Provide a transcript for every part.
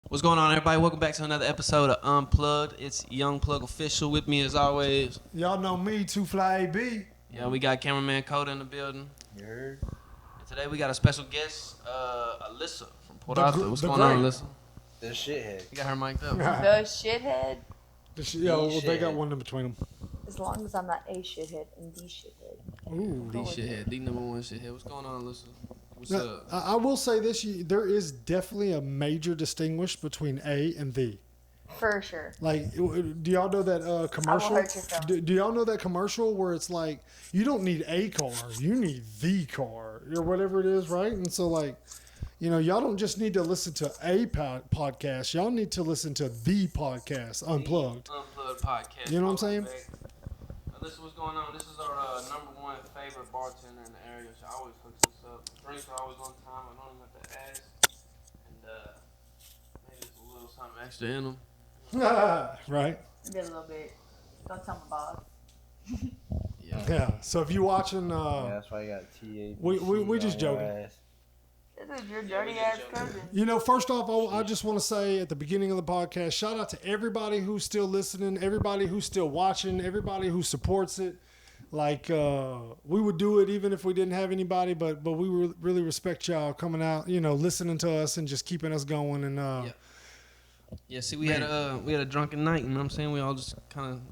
What's going on, everybody? Welcome back to another episode of Unplugged. It's Young Plug Official with me as always. Y'all know me, Two Fly AB. Yeah, we got Kameraman Kota in the building. You heard? And today we got a special guest, Alyssa from Port Arthur. What's going on, Alyssa? The shithead. You got her mic'd up. The shithead. They got one in between them. As long as I'm not a shithead and the shithead. Ooh. The shithead, the number one shithead. What's going on, Alyssa? What's Now, up? I will say this: there is definitely a major distinguish between A and the. For sure. Like, do y'all know that commercial? hurt yourself. Do y'all know that commercial where it's like you don't need a car, you need the car or whatever it is, right? And so, like, you know, y'all don't just need to listen to a podcast; y'all need to listen to the podcast, Unplugged. Unplugged podcast. You know what I'm saying? Alyssa, what's going on? This is our number one favorite bartender in the area. She always hooks us up. Drinks are always on time. I don't even have to ask. And maybe it's a little something extra in them. Right? Did a little bit. Don't tell my boss. Yeah. So if you watching, Yeah, that's why you got T-A. we just joking. This is your dirty ass cousin. You know, first off, I just want to say at the beginning of the podcast, shout out to everybody who's still listening, everybody who's still watching, everybody who supports it. Like, we would do it even if we didn't have anybody, but we really respect y'all coming out, you know, listening to us and just keeping us going. And Yeah, see, we had a drunken night, you know what I'm saying? We all just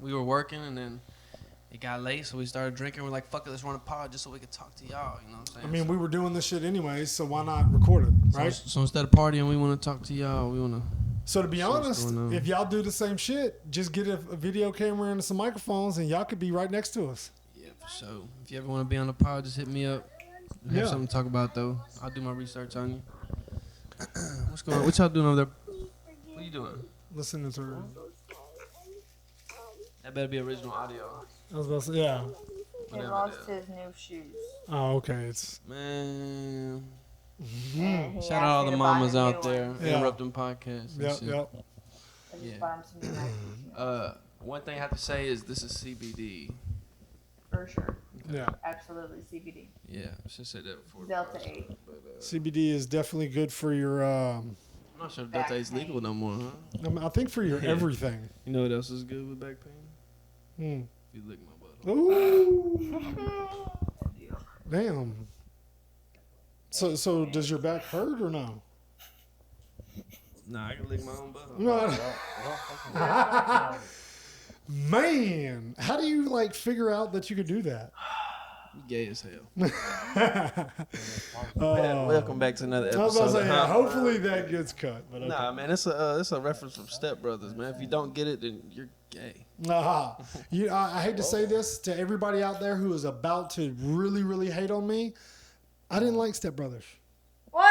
we were working, and then it got late, so we started drinking. We're like, fuck it, let's run a pod just so we could talk to y'all, you know what I'm saying? I mean, we were doing this shit anyways, so why not record it, right? So instead of partying, we want to talk to y'all. We want to... So to be So what's honest, going on? if y'all do the same shit, just get a video camera and some microphones, and y'all could be right next to us. Yeah, for sure. If you ever want to be on the pod, just hit me up. We have Yeah. something to talk about, though. I'll do my research on you. What's going on? What y'all doing over there? What are you doing? Listening to her. That better be original audio. I was about to say, yeah. He Whatever lost it is. his new shoes. Oh, okay. It's Man. And he Shout out asked all me the to buy mamas him new out there ones. Yeah. interrupting podcasts. And yep, shit. yep. I just Yeah. bought him some new Nikes. One thing I have to say is this is CBD. For sure. Yeah. Absolutely CBD. Yeah, I should say that before. the Delta podcast, 8. But, CBD is definitely good for your. I'm not sure if Delta 8 is legal no more, huh? I think for your Yeah. everything. You know what else is good with back pain? Hmm. If you lick my butt. Ooh. Damn. So does your back hurt or no? Nah, I can lick my own butt. No. Man, how do you like figure out that you could do that? You gay as hell. Oh. Welcome back to another I was episode. about to say, of yeah, Huh? hopefully that gets cut. But okay. Nah, man, it's a reference from Step Brothers, man. If you don't get it, then you're gay. Aha. I hate to say this to everybody out there who is about to really, really hate on me. I didn't like Step Brothers. What?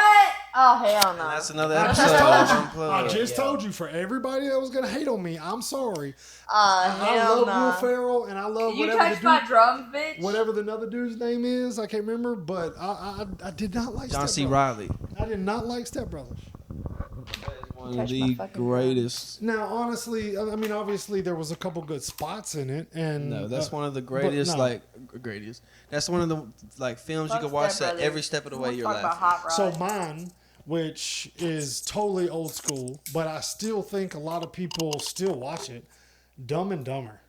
Oh, hell no. And that's another I episode just of told you. Unplugged. I just told you for everybody that was gonna hate on me. I'm sorry. Hell I love no. Will Ferrell and I love You whatever touched my drums, bitch? whatever the other dude's name is. I can't remember, but I did not like John Step C. Brothers. Riley. I did not like Step Brothers. That is one of Touch my the fucking greatest. Now, honestly, I mean, obviously there was a couple good spots in it, and No, that's one of the greatest, no. greatest. That's one of the films Fuck you can watch Step that Brothers. every step of the way Let's you're talk about laughing. Hot Rod. So mine, which is totally old school, but I still think a lot of people still watch it. Dumb and Dumber.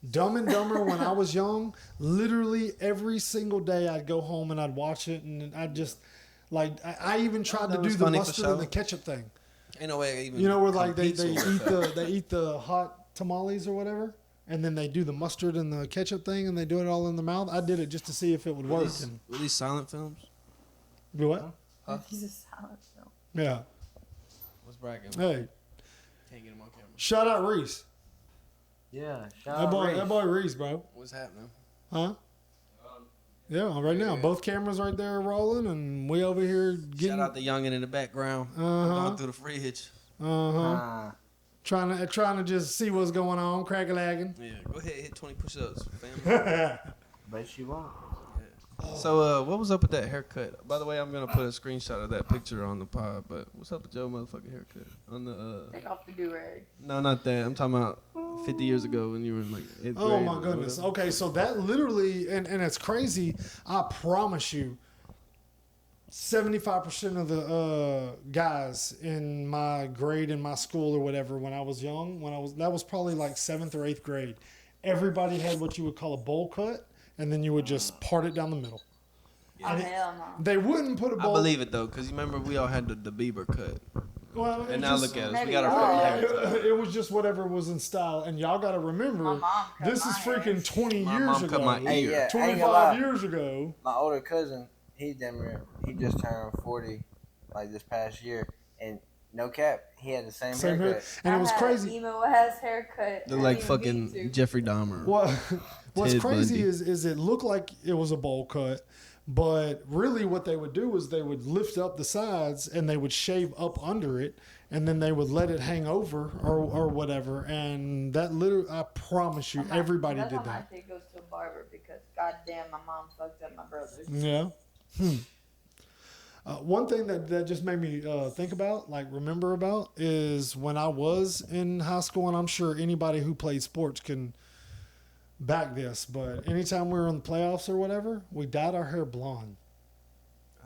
Dumb and Dumber when I was young, literally every single day I'd go home and I'd watch it, and I'd just like I even tried That to was do the funny for mustard sure. and the ketchup thing. Ain't no way I even. You know where like they competes eat with they eat the hot tamales or whatever, and then they do the mustard and the ketchup thing, and they do it all in the mouth. I did it just to see if it would work. And Were these silent films? do what? He's a silent film. Yeah. What's bragging? Hey, Can't get him on camera. shout out Reese. Yeah, shout That out boy, Reese. that boy Reese, bro. What's happening? Huh? Yeah, right now. Yeah. Both cameras right there are rolling, and we over here Shout getting out the youngin in the background. Uh-huh. Going through the fridge. uh-huh. Trying to just see what's going on, crack a lagging. Yeah, go ahead, hit 20 push-ups, family. Bet you won't. So, what was up with that haircut? By the way, I'm gonna put a screenshot of that picture on the pod. But what's up with your motherfucking haircut? On the Take off the do-rag. no, not that. I'm talking about 50 years ago when you were in like 8th grade. Oh my or goodness. whatever. Okay, so that literally, and it's crazy. I promise you, 75% of the guys in my grade in my school or whatever when I was young, that was probably like 7th or 8th grade. Everybody had what you would call a bowl cut, and then you would just part it down the middle. Oh, hell no. They wouldn't put a bowl. I believe it though, cause you remember we all had the Bieber cut. Well, And now look at us. We maybe got y'all our had fucking hair. it was just whatever was in style, and y'all got to remember, My mom cut this is my hair. freaking 20 My years mom ago. cut my ear. Hey, yeah, I ain't gonna 25 lie. years ago. My older cousin, he just turned 40, like this past year, and no cap, he had the same Same haircut. hair, and it was I had crazy. Emo ass haircut. They're I like didn't mean fucking to. Jeffrey Dahmer. What's Ted crazy Bundy. is it looked like it was a bowl cut, but really what they would do is they would lift up the sides and they would shave up under it, and then they would let it hang over or whatever. And that literally, I promise you, everybody That's did why that. my kid goes to a barber because goddamn, my mom fucked up my brothers. Yeah. One thing that just made me think about, like remember about, is when I was in high school, and I'm sure anybody who played sports can back this, but anytime we were in the playoffs or whatever, we dyed our hair blonde.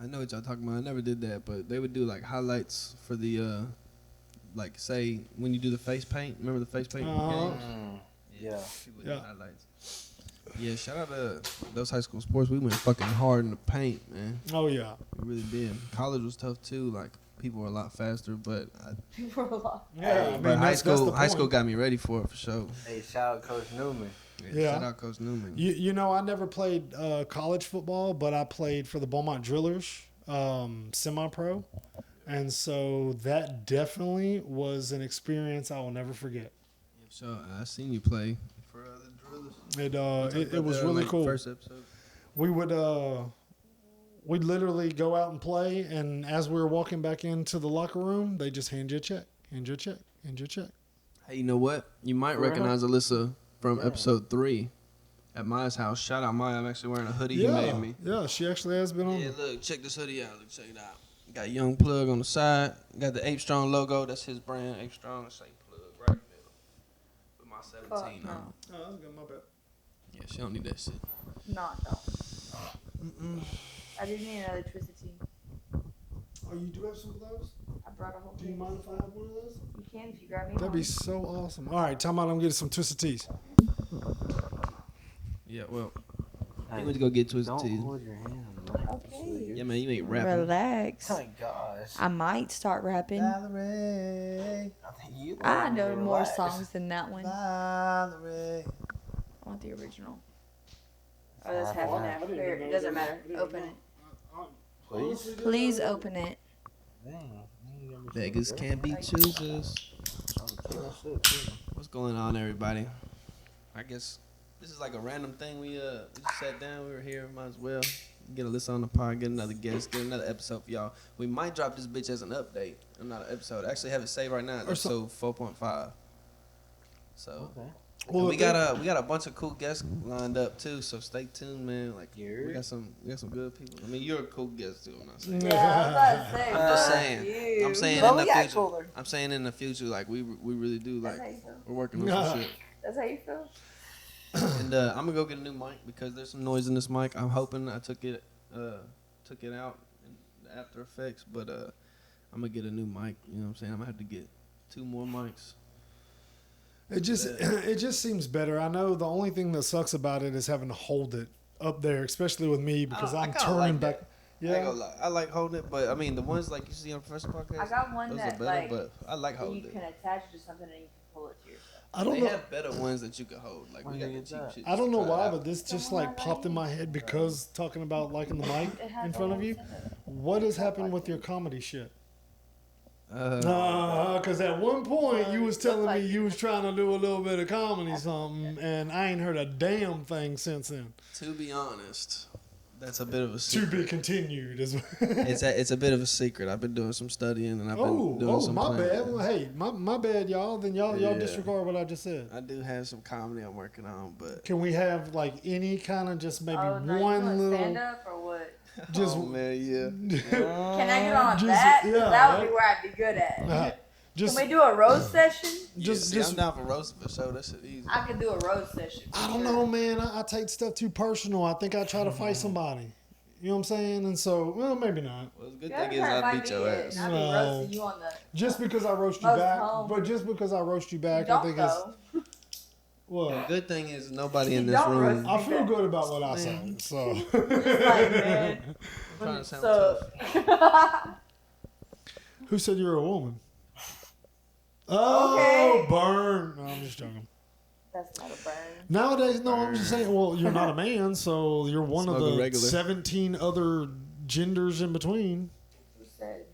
I know what y'all talking about. I never did that, but they would do like highlights for the, like say when you do the face paint. Remember the face paint? Uh-huh. games? Yeah. People do Yeah. highlights. Yeah, shout out to those high school sports. We went fucking hard in the paint, man. Oh yeah. We really did. College was tough too. Like people were a lot faster, but People were a lot. Yeah, I mean, but high that's the school point. got me ready for it for sure. Hey, shout out Coach Newman. Yeah. Shout out Coach Newman. You know, I never played college football, but I played for the Beaumont Drillers, semi-pro, and so that definitely was an experience I will never forget. So I seen you play for the Drillers. It was really cool. First episode. We would we'd literally go out and play, and as we were walking back into the locker room, they just hand you a check, hand you a check, hand you a check. Hey, you know what? You might For real? recognize Alyssa from episode 3 at Miah's house. Shout out Miah. I'm actually wearing a hoodie he made me. Yeah, she actually has been on. Yeah, look, check this hoodie out. Look, check it out. Got Young Plug on the side. Got the Ape Strong logo. That's his brand, Ape Strong. Say Plug right in the middle. With my 17 Fuck on. no. Oh, that's good, my bad. Yeah, she don't need that shit. Not though. I do need another Twisted Tea. Oh, you do have some of those? I brought a whole Do you case. mind if I have one of those? You can if you grab me That'd one. be so awesome. All right, time out. I'm getting some Twisted Teas. Yeah, well, Hey, he went to go get Twisted don't Teas. hold your hand on the mic. Okay. Yeah, man, you ain't rapping. Relax. Oh my gosh. I might start rapping. Valerie. I think you I know learned to more relax. songs than that one. Valerie. I want the original. Oh, that's half I and half. didn't Here, even it know doesn't there was- matter. I didn't Open know. it. Please. Please open it. Dang. you got me Beggars so good. can't be choosers. I'm killing shit, too. What's going on, everybody? I guess this is like a random thing. We just sat down. We were here. Might as well get Alyssa on the pod, get another guest, get another episode for y'all. We might drop this bitch as an update. Not an episode. I actually have it saved right now. Or so- Episode 4.5. So Okay. Well, we got a bunch of cool guests lined up too. So stay tuned, man. Like Yeah. we got some good people. I mean, you're a cool guest too. I'm not saying. Yeah, I was about to say. I'm just fuck saying. you. I'm saying Well, in we the got future. cooler. I'm saying in the future, like we really do That's like how you feel. we're working on Nah. some shit. That's how you feel. And I'm gonna go get a new mic because there's some noise in this mic. I'm hoping I took it out in the After Effects, but I'm gonna get a new mic. You know what I'm saying? I'm gonna have to get 2 more mics. It just seems better. I know the only thing that sucks about it is having to hold it up there, especially with me because I I'm kinda turning like back. that. I ain't Yeah. gonna lie. I like holding it, but I mean the ones like you see on Professor Podcast. I got one those that, are better, like, but I like That you holding can it. attach it to something and you can pull it to yourself. I don't They know. have better ones that you can hold. Like we When got you the get cheap that? shit. I don't know Try it why, out. but this just Someone like I popped in like. my head because talking about liking the mic It has in the front of whole you. set of it. What has happened with your comedy shit? Uh, Because at one point you was telling me like- you was trying to do a little bit of comedy something, and I ain't heard a damn thing since then. to be honest, that's a bit of a To secret. be continued. It's a bit of a secret. I've been doing some studying and I've been doing some my planning. bad. Well, hey, my bad, y'all. Then y'all Yeah. disregard what I just said. I do have some comedy I'm working on, but Can we have like any kind of just maybe Oh, no, you one want little, stand up or what? just oh man, yeah. Can I get on Just- that? yeah, That would right. be where I'd be good at. just Can we do a roast session? just I'm down for roast for sure. That shit easy. I could do a roast session. for I don't sure. know, man. I take stuff too personal. I think I try to fight somebody. You know what I'm saying? And so, well, maybe not. Well, the good thing is I beat your ass. I'll be roasting you on the. Just because I roast you Roast back, home. but just because I roast you back, I Don't think though. it's well. The good thing is nobody in You this don't room. roast I feel good about what I say. Man. So, Just like, man. I'm trying to sound So. tough. who said you're a woman? Oh, Okay. burn! No, I'm just joking. That's not a burn. Nowadays, no, I'm just saying. Well, you're not a man, so you're one of Smoking the regular. 17 other genders in between. Who said?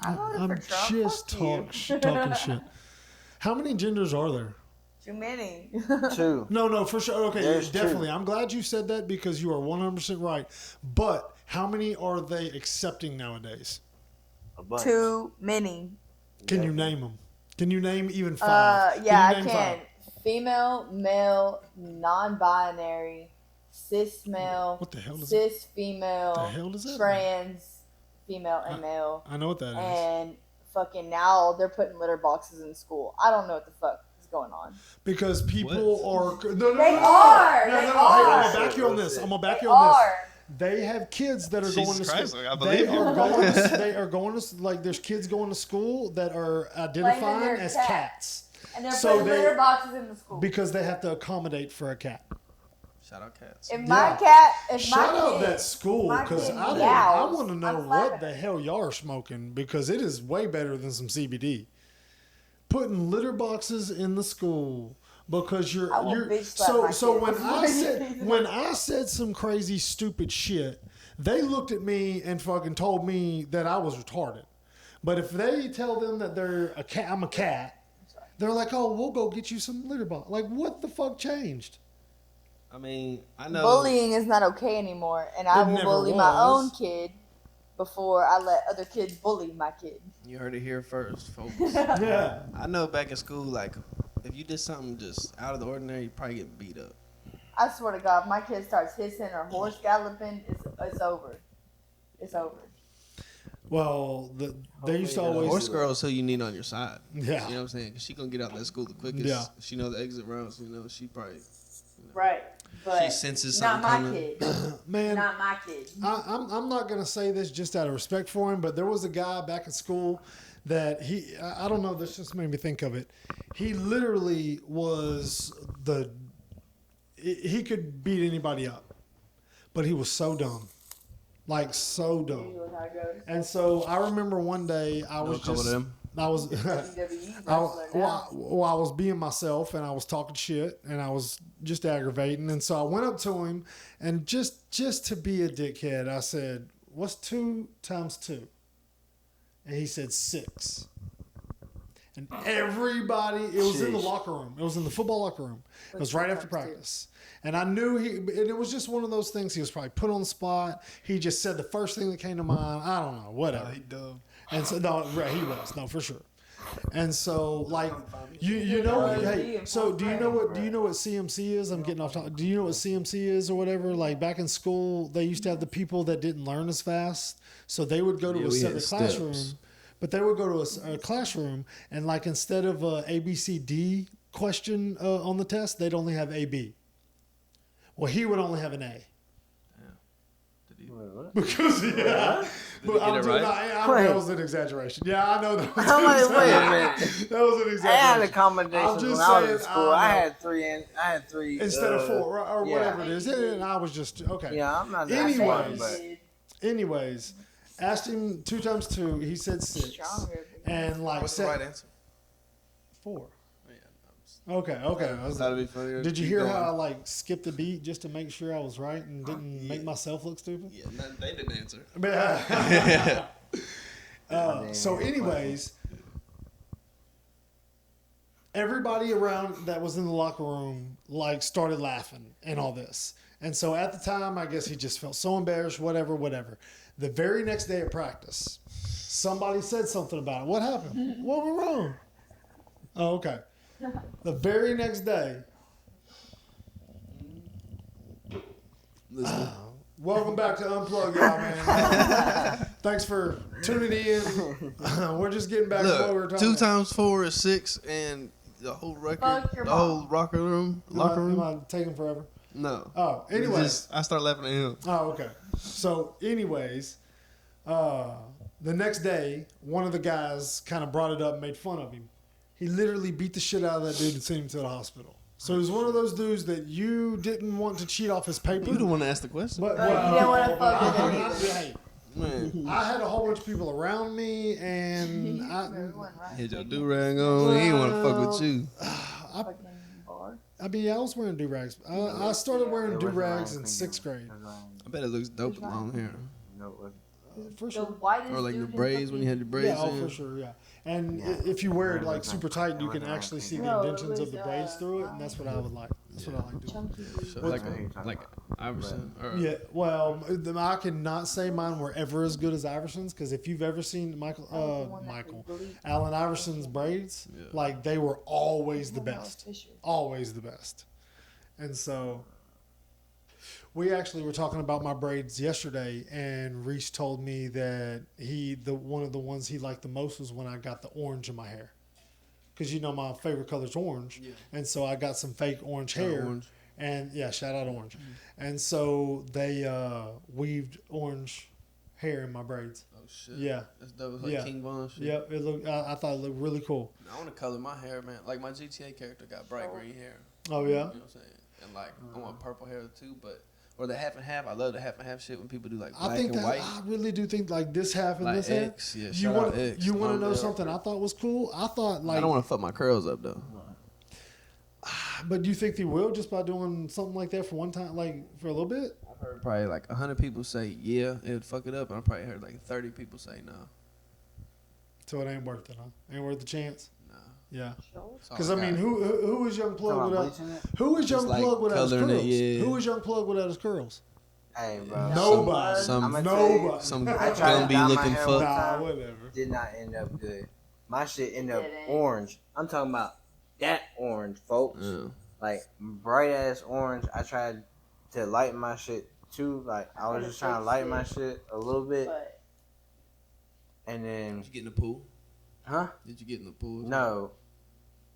I voted I'm for Trump. just Fuck you. talking shit. How many genders are there? Too many. 2. No, for sure. Okay, There's definitely. 2. I'm glad you said that because you are 100% right. But how many are they accepting nowadays? A bunch. Too many. Can you name them? Can you name even 5? Yeah, I you name can. 5? Female, male, non-binary, cis male, What the hell is cis female, The hell does that mean? trans female and male, I know what that is. and fucking now they're putting litter boxes in school. I don't know what the fuck is going on. Because people are. No, They are. No, They Hey, are. I'm gonna back you on this. They I'm gonna back They you on this. are. They have kids that are going to Jesus school. Christ, I They believe you. are going. They are going to like. There's kids going to school that are identifying their as cat. cats And they're So putting they- litter boxes in the school. because they have to accommodate for a cat. Shout out cats. If my Yeah. cat, if Shout my out kid, that school my because kid I meows, want to know I'm what slapping the it. hell y'all are smoking because it is way better than some CBD. Putting litter boxes in the school because I will you're bitch slap my so kid when before I he said sees when I said some crazy stupid shit, they looked at me and fucking told me that I was retarded. But if they tell them that they're a cat, I'm a cat. They're like, oh, we'll go get you some litter box. Like, what the fuck changed? I mean, I know. bullying is not okay anymore, and I It will never bully my was. own kid before I let other kids bully my kid. You heard it here first, folks. Yeah. I know back in school, like, if you did something just out of the ordinary, you probably get beat up. I swear to God, if my kid starts hissing or horse galloping, it's over. It's over. Well, they used to Hopefully always. Horse girl's who you need on your side. Yeah. You know what I'm saying? Because she going to get out that school the quickest. Yeah. She know the exit routes. You know, she probably. Right. But She senses not something my coming. kid. Man, Not my kid. I'm not gonna say this just out of respect for him, but there was a guy back at school that I don't know, this just made me think of it. He literally was he could beat anybody up, but he was so dumb, like so dumb. You know how it goes. And so I remember one day I was a couple just of them. I was WWE I, wrestler now. I was being myself and I was talking shit and I was just aggravating. And so I went up to him and just to be a dickhead, I said, "What's 2 times 2?" And he said 6. And everybody, it was in the Sheesh. locker room. It was in the football locker room. It was right after practice. And I knew and it was just one of those things. He was probably put on the spot. He just said the first thing that came to mind. I don't know, whatever. dumb. And so no, right, he was for sure. And so like you know, hey, so do you know what CMC is? I'm getting off topic. Do you know what CMC is or whatever? Like back in school, they used to have the people that didn't learn as fast, so they would go to a we had separate classroom. steps. But they would go to a classroom and like instead of a ABCD question on the test, they'd only have AB. Well, he would only have an A. Wait, what? Because yeah, but he get I'm it doing, right? I know that was an exaggeration. Yeah, I know that. Was I'm like, an wait a exaggeration. That was an I had exaggeration. accommodations I'm just when I was in saying, school. I I know. had three. Instead of 4 or yeah. whatever it is, and I was just okay. Yeah, I'm not that Anyways. smart, but Anyways, asked him 2 times 2. He said 6, Stronger. and like What's the said right answer? 4. Yeah, Okay. I was- that'd be funnier. Did you Keep hear going. how I like skipped a beat just to make sure I was right and didn't make myself look stupid? Yeah, they didn't answer. So, anyways, everybody around that was in the locker room like started laughing and all this. And so at the time, I guess he just felt so embarrassed, whatever. The very next day at practice, somebody said something about it. What happened? What went wrong? Oh, okay. The very next day, Listen, welcome back to Unplugged, y'all, man. Thanks for tuning in. We're just getting back to what we were look, talking 2 about. times 4 is 6, and the whole record, Fuck your the mom. whole locker room. Am I taking forever? No. Oh, anyways. I start laughing at him. Oh, okay. So, anyways, the next day, one of the guys kind of brought it up and made fun of him. He literally beat the shit out of that dude and sent him to the hospital. So he was one of those dudes that you didn't want to cheat off his paper. You the one to ask the question. But, You didn't want to fuck with him either. hey, Man, I had a whole bunch of people around me, and Everyone, right? hit your do-rag on. He ain't want to fuck with you. Fucking bar. I mean, I was wearing do-rags. I started wearing do-rags in 6th grade. I bet it looks dope with long hair. No, it wasn't. For The sure. whitest Or like the dude in braids when you had the braids Yeah, oh, in. for sure, yeah. And Yeah. if you wear it like It was super like- tight, it you was can like actually see the No, it indentions of was, the braids through it, and that's what I would like. That's what I like doing. chunky dude. So But- like Iverson. Or, Yeah, well, I cannot say mine were ever as good as Iverson's because if you've ever seen That was the one that could bleach. Allen Iverson's braids, Yeah. like they were always the Oh, no, best, Fisher. always the best. And so we actually were talking about my braids yesterday, and Reese told me that one of the ones he liked the most was when I got the orange in my hair, because you know my favorite color is orange, Yeah. and so I got some fake orange Shout out hair. Orange. And yeah, shout out Orange. And so they weaved orange hair in my braids. Oh shit. Yeah. That's dope. It's like Yeah. King Von shit. Yep, it looked. I thought it looked really cool. I want to color my hair, man. Like my GTA character got bright green hair. Oh You yeah. know what I'm saying? And like I want purple hair too, but or the half and half. I love the half and half shit when people do like black I think and that white. I really do think like this half and Like this half. X, yeah. You Shout want out X. you want to know Long something hair. I thought was cool? I thought like, I don't want to fuck my curls up though. but do you think they will just by doing something like that for one time, like for a little bit? I've heard probably like 100 people say yeah, it would fuck it up, and I probably heard like 30 people say no. So it ain't worth it, huh? Ain't worth the chance. No. Yeah. That's all Because I mean, got. who is Young Plug Talking about without? bleaching it? Who is Young Just like Plug without his coloring it, curls? yeah. Who is Young Plug without his curls? Hey, bro. Nobody. Some I'ma tell you, Nobody. some I tried to gonna be dye my looking hair fuck. one Nah, time. whatever. Did not end up good. My shit ended up didn't. orange. I'm talking about that orange, folks. Yeah. Like bright ass orange. I tried to lighten my shit too. Like I was just trying to lighten my shit a little bit, But and then Did you get in the pool? huh? Did you get in the pool? No,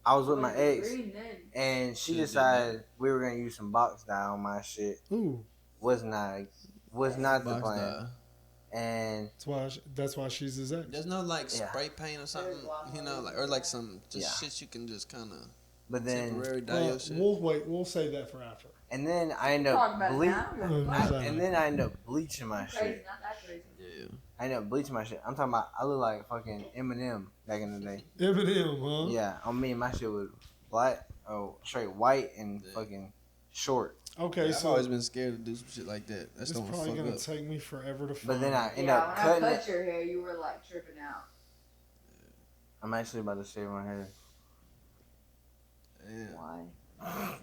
I was with my ex, green then. and she Should've did decided we were gonna use some box dye on my shit. Ooh, Was not the Box plan, dye. and that's why she's his ex. There's no like Yeah. spray paint or something, There's a lot you more. know, like or like some just Yeah. shit you can just kind of but then temporary dye Well, your shit. we'll wait. We'll save that for after. and then I end Talk up about it ble- now. and then I end up bleaching my Crazy, shit. not that crazy. Yeah. I end up bleaching my shit. I'm talking about I look like fucking Eminem back in the day. Eminem, huh? Yeah, on me, my shit was black, straight white and Yeah. fucking short. Okay, I've so always been scared to do some shit like that. That's it's gonna probably fuck gonna up. take me forever to find. But then I end Yeah, up when cutting I it. cut your hair, you were like tripping out. I'm actually about to shave my hair. Yeah. Why?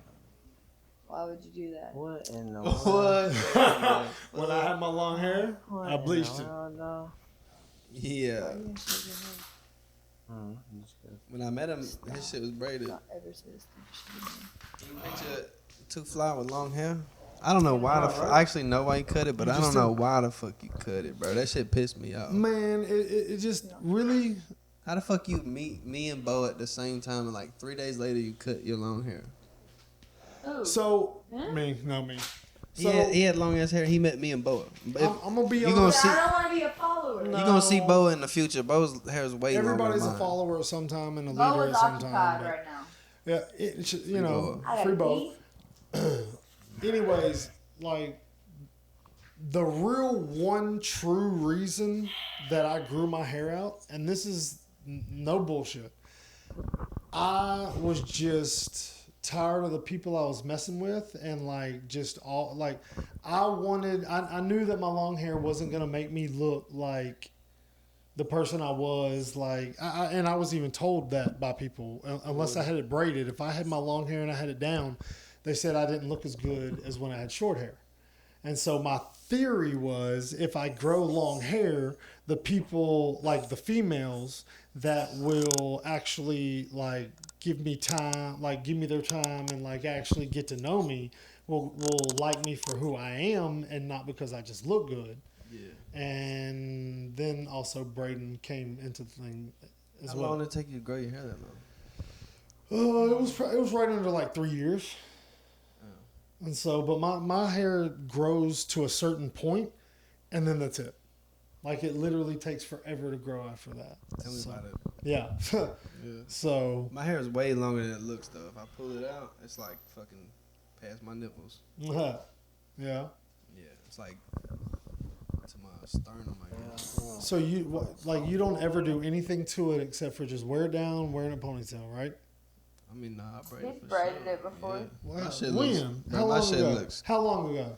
Why would you do that? What in the what? world? When I had my long hair, What I in bleached the it. world, dog? Yeah. Why you shave your hair? Just 'cause. When I met him, his shit was braided. Not ever said this thing. You picture Too Fly with long hair? I don't know why the Right. I actually know why he cut it, but You I just don't know didn't- why the fuck you cut it, bro. That shit pissed me off. Man, it just really. How the fuck you meet me and Bo at the same time and like 3 days later you cut your long hair? Ooh. So Huh? me. So He had long ass hair. He met me and Bo. If- I'm gonna be you honest. gonna But see- I don't want to be a follower. No. You gonna see Bo in the future. Bo's hair is way longer Everybody's than a mine. follower at some time and a Bo leader is at some occupied time. right now. Yeah, you know, I free gotta both. pee. Anyways, like the real one true reason that I grew my hair out, and this is no bullshit. I was just tired of the people I was messing with, and like just all like I knew that my long hair wasn't gonna make me look like the person I was. Like and I was even told that by people, unless I had it braided. If I had my long hair and I had it down, they said I didn't look as good as when I had short hair. And so my theory was if I grow long hair, the people, like the females that will actually like give me time, like give me their time and like actually get to know me will like me for who I am and not because I just look good. Yeah. And then also Braden came into the thing as How well. long did it take you to grow your hair that long? It was right under like 3 years. And so, but my hair grows to a certain point, and then that's it. Like it literally takes forever to grow after that. Tell me about it. Yeah. Yeah. So. My hair is way longer than it looks though. If I pull it out, it's like fucking past my nipples. Yeah. Yeah, it's like to my sternum, I guess. So you don't ever do anything to it except for just wear it down, wearing a ponytail, right? I mean, nah, I braided He's for braided sure. it before. Yeah. Wow. My shit When? looks. How my long shit ago? looks How long ago?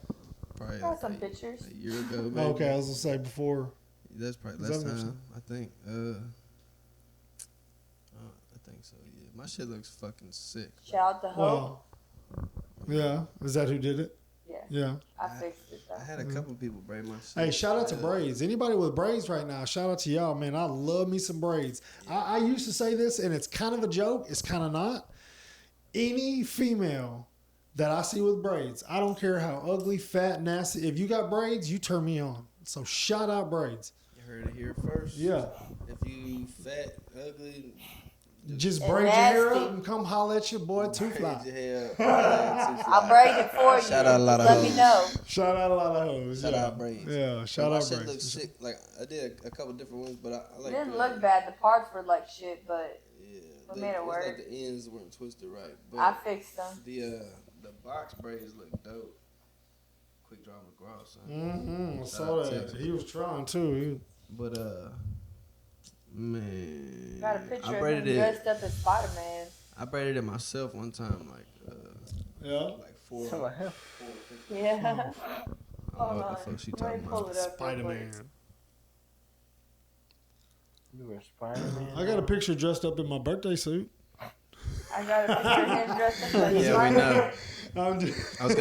probably Got some pictures. a year ago. Maybe. Okay, I was gonna say before. That's probably Is last that what you're time. I think. I think so. Yeah, my shit looks fucking sick. Shout out to Hope. Well, yeah. Is that who did it? Yeah. Yeah. I fixed it though. I had a couple people braid my shit. Hey, shout out to Yeah. braids. Anybody with braids right now, shout out to y'all, man. I love me some braids. I used to say this, and it's kind of a joke. It's kind of not. Any female that I see with braids, I don't care how ugly, fat, nasty. If you got braids, you turn me on. So shout out braids. You heard it here first. Yeah. If you fat, ugly, Just And braid your hair nasty. up and come holler at your boy Two braid Fly. your hair up. I'll braid it for you. Shout out a lot of Let me hoes. know. Shout out a lot of hoes. Shout yeah. out braids. Yeah, shout my out shit braids. looks sick. Like I did a couple different ones, but I It like. didn't look bad. The parts were like shit, but Yeah, We made it it's work. like the ends weren't twisted right. But I fixed them. the box braids look dope. Quick draw McGraw, son. Mm-hmm. I Shout saw out that. to- He was trying too. But man, Got a picture I of him braided it. dressed up as Spider-Man. I braided it myself one time, like Yeah. like four. Something like him. Yeah. I don't know Hold what on. the fuck she Let me talking pull about. it up real Spider quick. Man. You were Spider-Man. I got a picture dressed up in my birthday suit. I got a picture of him dressed up as Yeah, we Spider-Man. know. I'm just, I was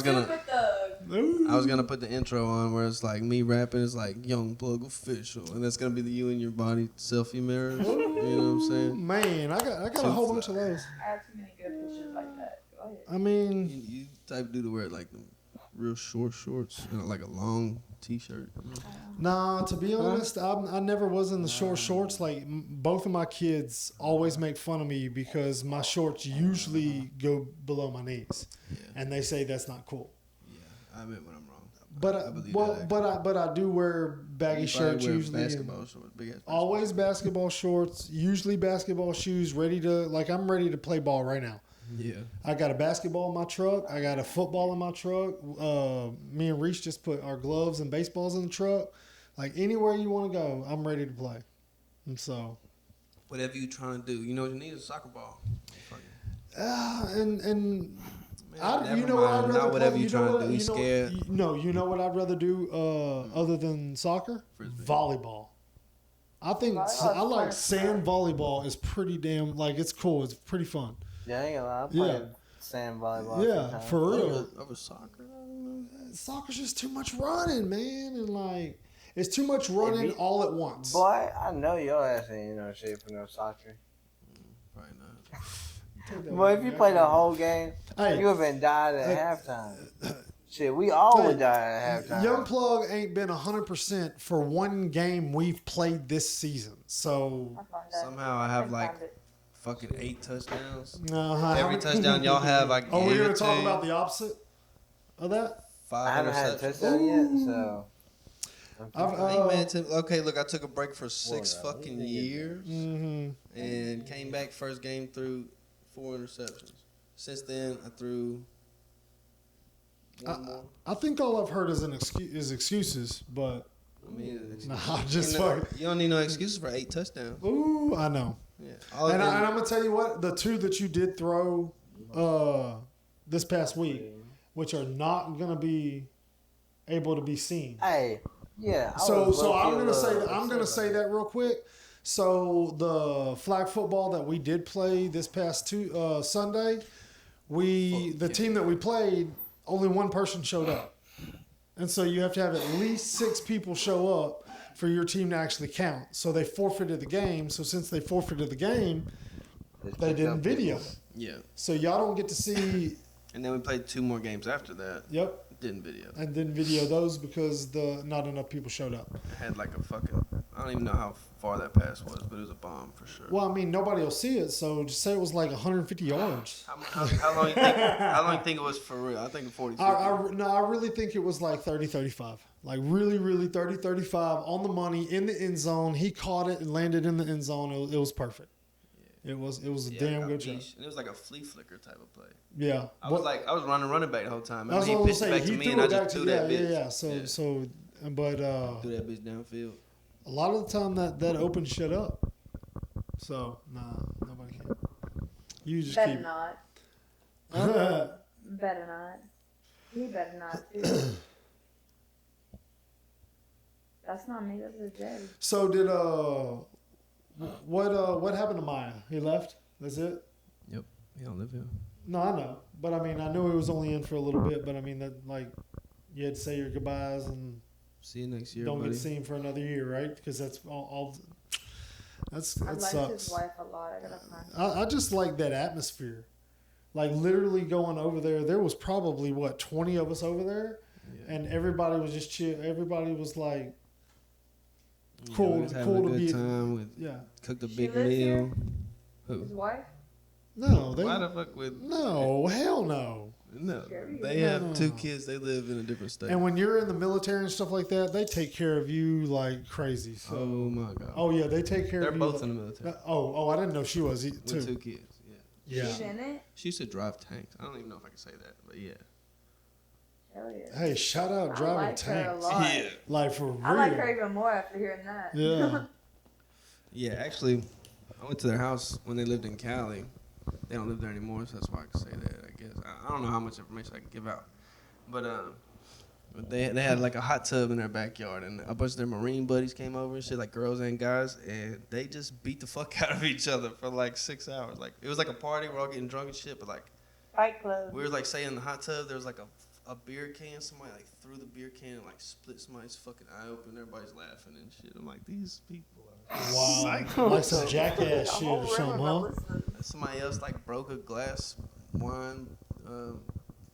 gonna Super thug. Ooh. I was gonna put the intro on where it's like me rapping. It's like Young Plug official, and that's gonna be the you in your body selfie mirrors. You know what I'm saying? Man, I got a whole bunch of those. I have too many good pictures like that. Go ahead. I mean, You type dude to wear like the real short shorts and like a long t-shirt. nah. To be honest, I never was in the short shorts. Like both of my kids always make fun of me because my shorts usually go below my knees, Yeah, and they say that's not cool. yeah. I admit when I'm wrong. But I believe well, that. but I do wear baggy You probably shirts wear usually. basketball shorts, big ass. Always basketball shorts, usually basketball shoes, I'm ready to play ball right now. Yeah. I got a basketball in my truck. I got a football in my truck. Me and Reese just put our gloves and baseballs in the truck. Like anywhere you want to go, I'm ready to play. And so, Whatever you trying to do, you know what you need is a soccer ball. and Man, I, you never know what I'd mind. rather Not whatever play, you trying know to do. what- You know- scared. No, you know what I'd rather do other than soccer? Frisbee. Volleyball. I think Volleyball's I like fun. sand volleyball is pretty damn like it's cool. It's pretty fun. Yeah, I ain't gonna lie. I Yeah. played sand volleyball. Yeah, sometimes. for real. Over soccer? I don't know. Soccer's just too much running, man, and like it's too much running you- all at once. Boy, I know your ass ain't in no shape for no soccer. Probably not. Boy, if you play the whole game, Hey. you have been died at halftime. Shit, we all would die at halftime. Young Plug ain't been 100% for one game we've played this season. So I found that. Somehow I have I like found it. fucking 8 touchdowns. how Every touchdown y'all have, I Oh, we're give gonna it to talk you. about the opposite of that. 5 I haven't had a interceptions. touchdown yet, so. I've, Hey man, okay, look, I took a break for 6 Boy, fucking we didn't get years and came back first game through 4 interceptions. Since then, I threw one more. I think all I've heard is excuses, but I mean, nah, I'm just you, know, fucking. you don't need no excuses for 8 touchdowns. Ooh, I know. Yeah, And I'm gonna tell you what, the two that you did throw this past week, which are not gonna be able to be seen. Hey, yeah. So I'm gonna say that real quick. So the flag football that we did play this past Sunday, the team that we played, only one person showed up, and so you have to have at least 6 people show up for your team to actually count. So they forfeited the game. So since they forfeited the game, they didn't video it. Yeah, So y'all don't get to see. and then we played 2 more games after that. Yep, Didn't video. and didn't video those because not enough people showed up. I had like a fucking. I don't even know how far that pass was, but it was a bomb for sure. Well, I mean, nobody will see it, so just say it was like 150 yards. How long you think? How long you think it was for real? I think 40. I really think it was like 30, 35. Like really, really 30, 35 on the money in the end zone. He caught it and landed in the end zone. It was perfect. It was a damn good shot. And it was like a flea flicker type of play. Yeah. I was running back the whole time. I was he going to pitched say, back he to me, threw and I it back just to threw that bitch. Yeah. But threw that bitch downfield. a lot of the time that opens shit up. So, nah, nobody can. You just Better keep. not. Better not. He better not too. That's not me. That's a Jay. So did what happened to Miah? He left. That's it. Yep. He don't live here. No, I know, but I mean, I knew he was only in for a little bit. But I mean, that like you had to say your goodbyes and See you next year, don't buddy. get seen for another year, right? Because that's all I that like sucks. his wife a lot. I gotta find. I just like that atmosphere. Like literally going over there. There was probably 20 of us over there, Yeah. and everybody was just chill. Everybody was like, Yeah, cool- we was having cool a to good be- time. With yeah. cooked a She big lives meal. here? Who? His wife? No, Why the fuck with? no, hell no. No, Sure you they do. have No. 2 kids. They live in a different state. And when you're in the military and stuff like that, they take care of you like crazy. So, oh my god. oh yeah, they take care They're of you. both like- in the military. I didn't know she was With too. 2 kids. Yeah. She's Yeah. in it? She used to drive tanks. I don't even know if I can say that, but yeah. Hell yeah. Hey, shout out I driving like her a tanks. lot. Like for real. I like her even more after hearing that. Yeah. Yeah, actually, I went to their house when they lived in Cali. They don't live there anymore, so that's why I can say that, I guess. I don't know how much information I can give out. But they had like a hot tub in their backyard, and a bunch of their Marine buddies came over and shit, like girls and guys, and they just beat the fuck out of each other for like 6 hours. Like, it was like a party, we're all getting drunk and shit, but like, Fight Club. we were like saying in the hot tub, there was like a beer can, somebody like threw the beer can and like split somebody's fucking eye open, everybody's laughing and shit. I'm like, these people are Wow. Like some jackass shit or something, huh? Somebody else like broke a glass wine,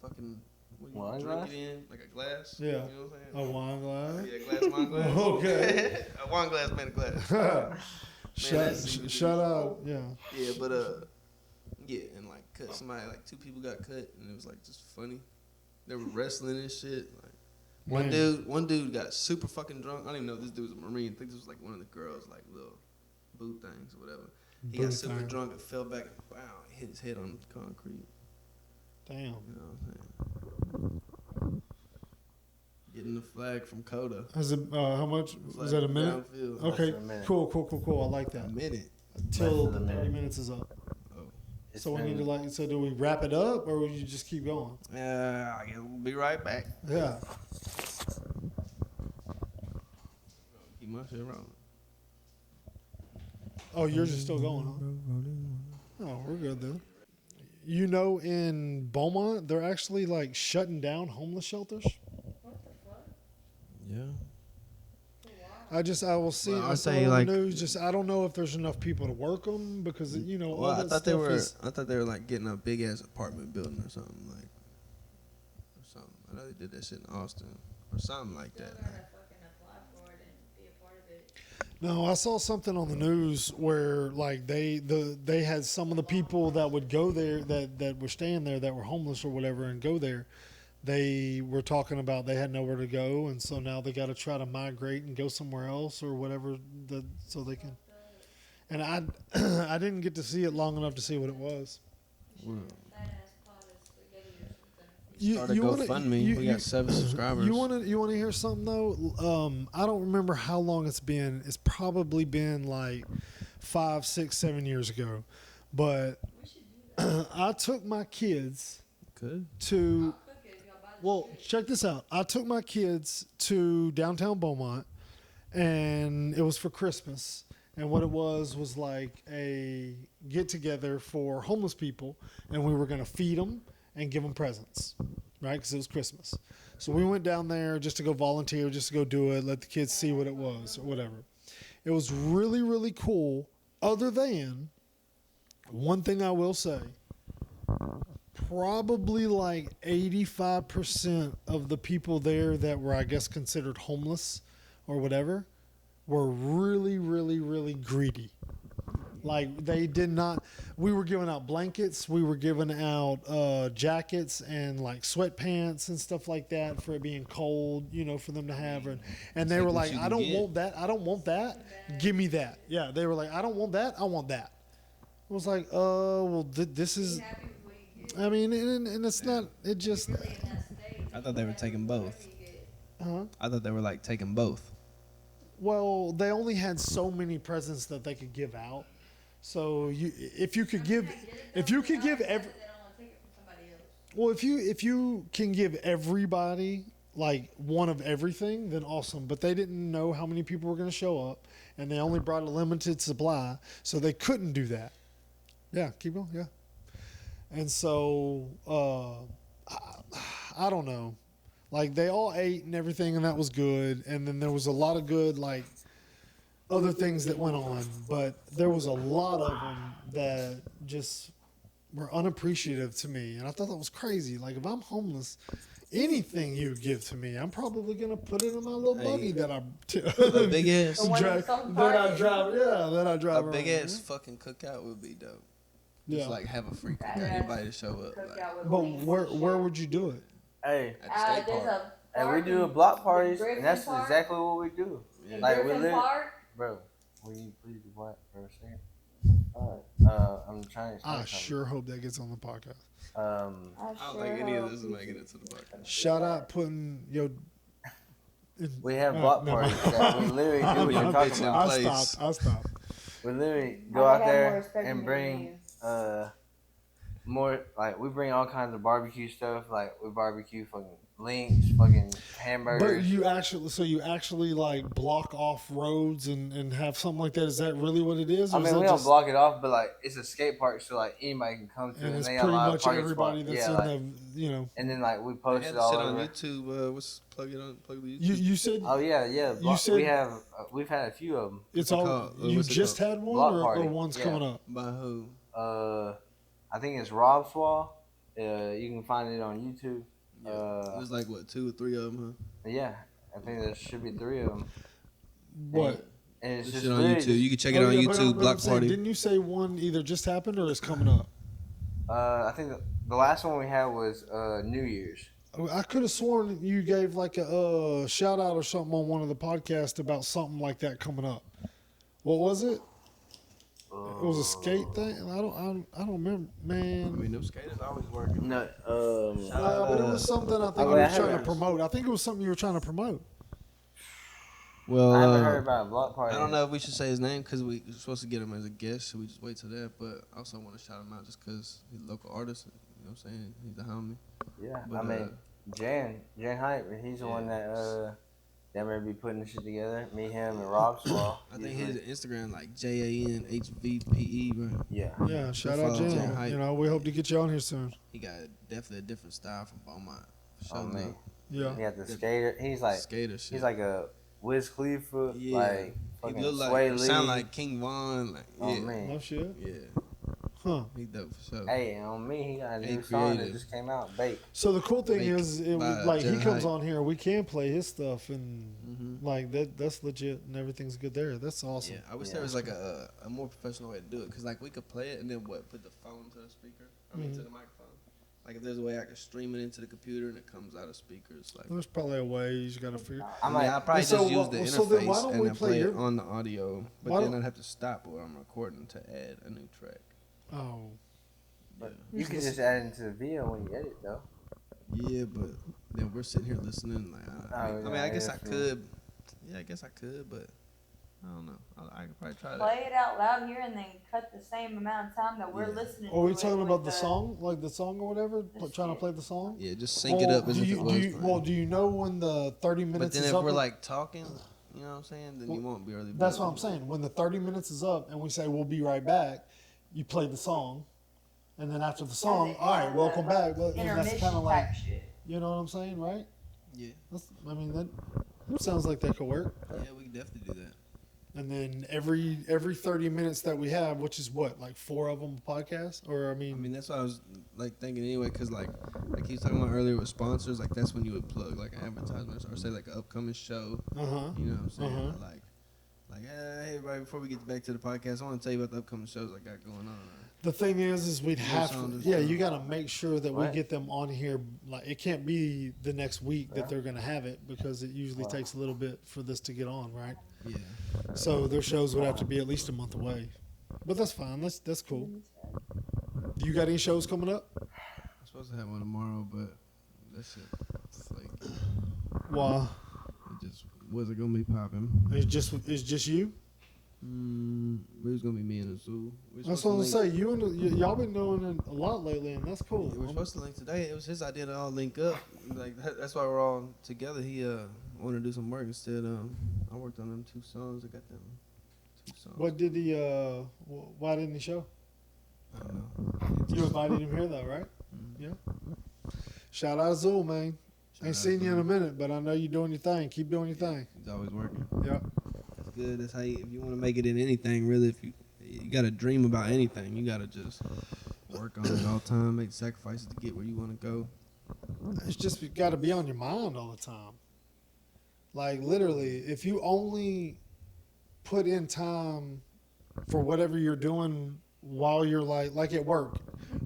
fucking what do you Wine drink glass? it in, like a glass. Yeah. You know what I'm A saying? wine glass. Yeah, wine glass. Okay. A wine glass made a glass. Shout out, yeah. Yeah, but yeah, and like cut somebody, like 2 people got cut, and it was like just funny. They were wrestling and shit. Like Man. one dude got super fucking drunk. I don't even know if this dude was a Marine. I think this was like one of the girls, like little boot things or whatever. He got Boot super thing. drunk and fell back and wow, hit his head on the concrete. Damn. You know what I'm saying? Getting the flag from Kota. Is it how much? Was that a minute? Downfield. Okay. a minute. Cool. I like A that. minute. Till Less than a the 30 minute. minutes is up. Oh. It's So we been- need to so do we wrap it up or will you just keep going? I guess we'll be right back. Yeah. Keep my shit rolling. Oh, yours is still going, huh? Oh, we're good then. You know, in Beaumont, they're actually like shutting down homeless shelters. Yeah. I will see. Well, I I saw say, on like- the news. Just I don't know if there's enough people to work them because you know Well, all I that thought they stuff were. is. I thought they were like getting a big ass apartment building or something like. Or something. I know they did that shit in Austin or something like that. No, I saw something on the news where like they had some of the people that would go there that were staying there that were homeless or whatever and go there. They were talking about they had nowhere to go, and so now they got to try to migrate and go somewhere else or whatever, so they can. And I didn't get to see it long enough to see what it was. Start a GoFundMe. We got 7 subscribers. You want to hear something though? I don't remember how long it's been. It's probably been like 5, 6, 7 years ago, but I took my kids Good. to. Well, check this out. I took my kids to downtown Beaumont, and it was for Christmas. And what it was like a get together for homeless people, and we were going to feed them and give them presents, right? Because it was Christmas. So we went down there just to go volunteer, just to go do it, let the kids see what it was or whatever. It was really, really cool. Other than one thing I will say, probably like 85% of the people there that were, I guess, considered homeless or whatever were really, really, really greedy. Like they did not. We were giving out blankets. We were giving out jackets and like sweatpants and stuff like that for it being cold. For them to have. And they Take were what like, you I can don't get. want that. I don't want that. Give me that. Yeah. They were like, I don't want that. I want that. I was like, well, this is. I mean, and it's not. It just. I thought they were taking both. Huh? I thought they were like taking both. Well, they only had so many presents that they could give out. So if you could give every, well, if you can give everybody like one of everything, then awesome. But they didn't know how many people were going to show up, and they only brought a limited supply, so they couldn't do that. Yeah, keep going. Yeah, and so I don't know. Like they all ate and everything, and that was good. And then there was a lot of good like other things that went on, but there was a lot of them that just were unappreciative to me, and I thought that was crazy. Like if I'm homeless, anything you give to me, I'm probably gonna put it in my little buggy that I A big ass, The one drive. that's on That I fire. drive. Yeah, that I a drive. big around. ass fucking cookout would be dope. Yeah. Just like have a free cookout, Yeah. everybody to show up. Like, Cookout with But wings where and where shit. would you do it? Hey, at the state There's park. a and we park do in block parties, Griffin and that's Park. exactly what we do. Yeah. Like we Griffin live, Park. bro. Will you please be quiet for a second? I'm trying to explain I something. sure hope that gets on the podcast. Um, I don't think any of this is making it to the podcast. Shout out putting yo. we have Uh, block no. parties that we literally do what I'm you're talking bitching. about. I place. stopped. I stopped. We literally I go out have more there respect and than bring you. more, like we bring all kinds of barbecue stuff. Like we barbecue fucking links, fucking hamburgers. But you actually like block off roads and have something like that. Is that really what it is? I Or is mean, that we don't just, block it off, but like it's a skate park, so like anybody can come to it. and And it's they pretty got a lot of much party everybody spots. that's Yeah, like, in the and then like we They post had it the all shit on over. YouTube. What's plug it on? Plug the YouTube. You said Oh yeah, yeah. You said- we have we've had a few of them. it's it all called? you What's it just called? had one Block or party. one's Yeah. coming up. By who? I think it's Rob's Wall. You can find it on YouTube. There's like what 2 or 3 of them, Yeah, I think there should be 3 of them. What? And huh? it's This just shit on literally YouTube. You can check it Oh, on yeah, but YouTube. I'm Block saying, party. Didn't you say one either just happened or is coming up? I think the last one we had was New Year's. I could have sworn you gave like a shout out or something on one of the podcasts about something like that coming up. What was it? It was a skate thing. I don't remember, I man. mean, them Skaters always working. No, But it was something I think I you were haven't trying to heard. promote. I think it was something you were trying to promote. Well, I haven't heard about a block party. I don't know if we should say his name because we're supposed to get him as a guest. Should we just wait till that? But I also want to shout him out just because he's a local artist. You know what I'm saying? He's a homie. Yeah, But, I mean, Jan Hype, he's the yeah. one that may be putting the shit together. Me, him, and Rob Swall. I think his Instagram like JANHVPE, bro. Yeah. Yeah, shout Follow out Jan Jan. Hype. You know, we hope to get you on here soon. He got definitely a different style from Beaumont. For Oh sure, man. Yeah. He got the skater. He's like skater shit. he's like a Wiz Khalifa, Yeah. like he fucking look Sway like Lee. sound like King Von. Like, yeah, Oh man. No shit. yeah, Huh. he dope for sure. Hey, and on me, he got a Hey, new song that creative. just came out, Bake. So the cool thing Make is, by like he Jan comes Hype. on here, we can play his stuff, and Mhm. like that's legit, and everything's good there. That's awesome. Yeah, I wish Yeah. there was like a more professional way to do it, cause like we could play it and then put the phone to the speaker, I mean to the microphone. Like if there's a way I could stream it into the computer and it comes out of speakers, like There's probably a way you just gotta figure. I I might. mean, I'll probably So just use wh- the so then why interface don't and we then play play it your- on the audio, but Why then don't- I'd have to stop what I'm recording to add a new track. Oh, But you can just add it into the video when you edit, though. Yeah, but then we're sitting here listening. Like, I mean, yeah, I guess I that's could. Yeah, I guess I could, but I don't know. I could probably try that. Play it out loud here and then cut the same amount of time that we're Yeah. listening. are we to it talking with about the song, like the song or whatever? The Trying to shit. play the song. Yeah, just sync it up as do if you, it was. do you, playing. well, do you know when the 30 minutes but then is if up? we're like talking, you know what I'm saying, then you won't be really. That's what I'm saying. When the 30 minutes is up and we say we'll be right back, you play the song, and then after the song, all right, welcome back. And that's Intermission kind of like, type shit. you know what I'm saying, right? Yeah, I mean that sounds like that could work. yeah, we can definitely do that. And then every 30 minutes that we have, which is what, like 4 of them a podcast, or I I mean, mean, that's what I was like thinking anyway, because like he was talking about earlier with sponsors, like that's when you would plug like advertisements or say like an upcoming show. uh huh. You know what I'm saying? Uh-huh. Like Like, hey, everybody, before we get back to the podcast, I want to tell you about the upcoming shows I got going on. The thing is we'd have to, you got to make sure that we What? get them on here. Like, it can't be the next week that they're going to have it because it usually takes a little bit for this to get on, right? Yeah. So their shows would have to be at least a month away. But that's fine. That's cool. Do you got any shows coming up? I'm supposed to have one tomorrow, but that shit, it's like, Why? it just wasn't going to be popping. It's just you? It was going to be me and Azul. That's what I was gonna say. Y'all been doing it a lot lately, and that's cool. We're supposed to link today. It was his idea to all link up. Like that's why we're all together. He wanted to do some work instead. I worked on them 2 songs. I got them 2 songs. What did he? Why didn't he show? I don't know. You invited him here though, right? Yeah. Shout out Azul, man. Ain't seen you in a minute, but I know you're doing your thing. Keep doing your thing. He's always working. Yeah. That's good. That's how if you want to make it in anything, really, if you got to dream about anything, you got to just work on it all the time, make sacrifices to get where you want to go. It's just got to be on your mind all the time. Like literally, if you only put in time for whatever you're doing while you're like at work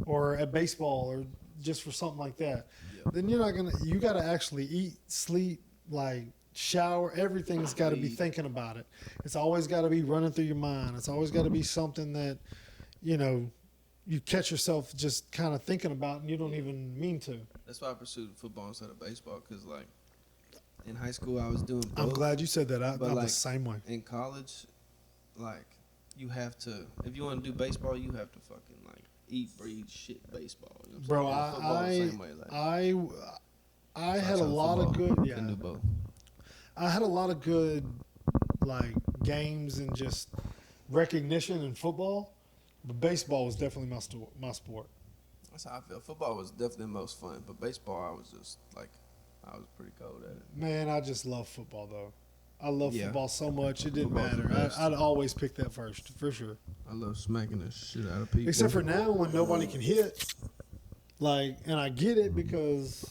or at baseball or just for something like that, then you're not gonna. You got to actually eat, sleep, like shower. Everything's got to be thinking about it. It's always got to be running through your mind. It's always got to be something that, you catch yourself just kind of thinking about and you don't even mean to. That's why I pursued football instead of baseball, because like in high school I was doing both. I'm glad you said that. I'm But, the same way. In college, like you have to, if you want to do baseball, you have to fucking like eat, breathe, shit baseball. You know Bro, what I'm saying? Football the same way, like, I had a outside of lot of football, good. you can do both. I had a lot of good, like games and just recognition in football, but baseball was definitely my sport. That's how I feel. Football was definitely the most fun, but baseball, I was just like, I was pretty cold at it. Man, I just love football though. I love Yeah. football so much it didn't Football's the matter. best. I'd always pick that first for sure. I love smacking the shit out of people. Except for now when nobody can hit. Like, and I get it because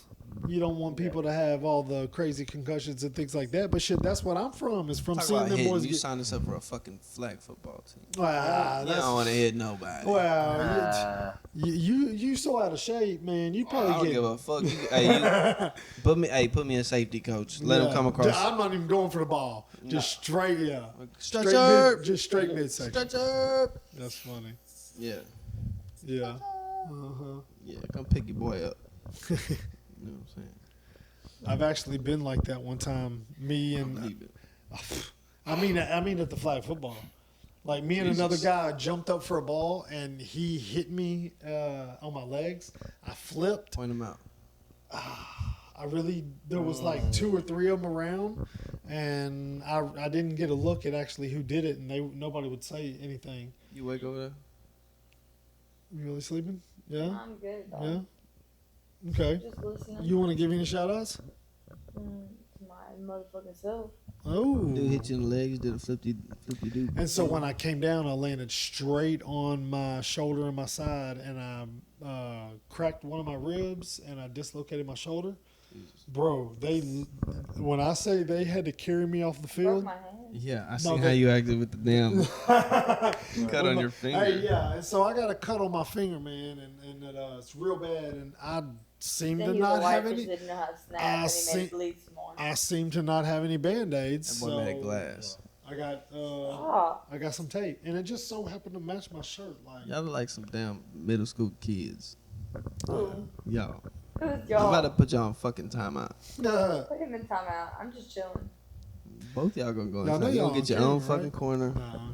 you don't want people to have all the crazy concussions and things like that. But shit, that's what I'm from. Is from Talk seeing about them hitting. boys You get. signed us up for a fucking flag football team. Wow, You that's, don't want to hit nobody. well, you so out of shape, man. You I probably don't get. give a fuck. Put me in safety, coach. Let him come across. I'm not even going for the ball. Just straight, yeah. Stretch Straight up. mid, just straight midsection. Stretch up. That's funny. Yeah. Yeah. Uh-huh. Yeah. Come pick your boy up. You know what I'm saying? I've actually been like that one time. Me and Believe it. I mean at the flag football. Like me and another guy jumped up for a ball and he hit me on my legs. I flipped. Point him out. There was like 2 or 3 of them around, and I didn't get a look at actually who did it, and nobody would say anything. You wake over there? You really sleeping? Yeah. I'm good. Though. Yeah. Okay. Just listening. You want to give any shout outs? My motherfucking self. Oh. Dude hit you in the legs, did a flippy do. And so when I came down, I landed straight on my shoulder and my side, and I cracked one of my ribs, and I dislocated my shoulder. Bro, when I say they had to carry me off the Broke field. my hand. Yeah, I No, see how they- you acted with the damn cut on your finger. Hey, yeah, and so I got a cut on my finger, man, and it's real bad, and I seem Then to he not have just any. didn't know how to snap, I and he see- made it bleed some more. I seem to not have any band-aids. That boy so made of glass. I got some tape, and it just so happened to match my shirt. Like, Y'all look like some damn middle school kids. Who? Y'all. Who's I'm y'all? about to put y'all on fucking timeout. Put him in timeout. I'm just chilling. Both y'all gonna go Y'all know inside. You y'all gonna get on your own camera, fucking right? corner. no,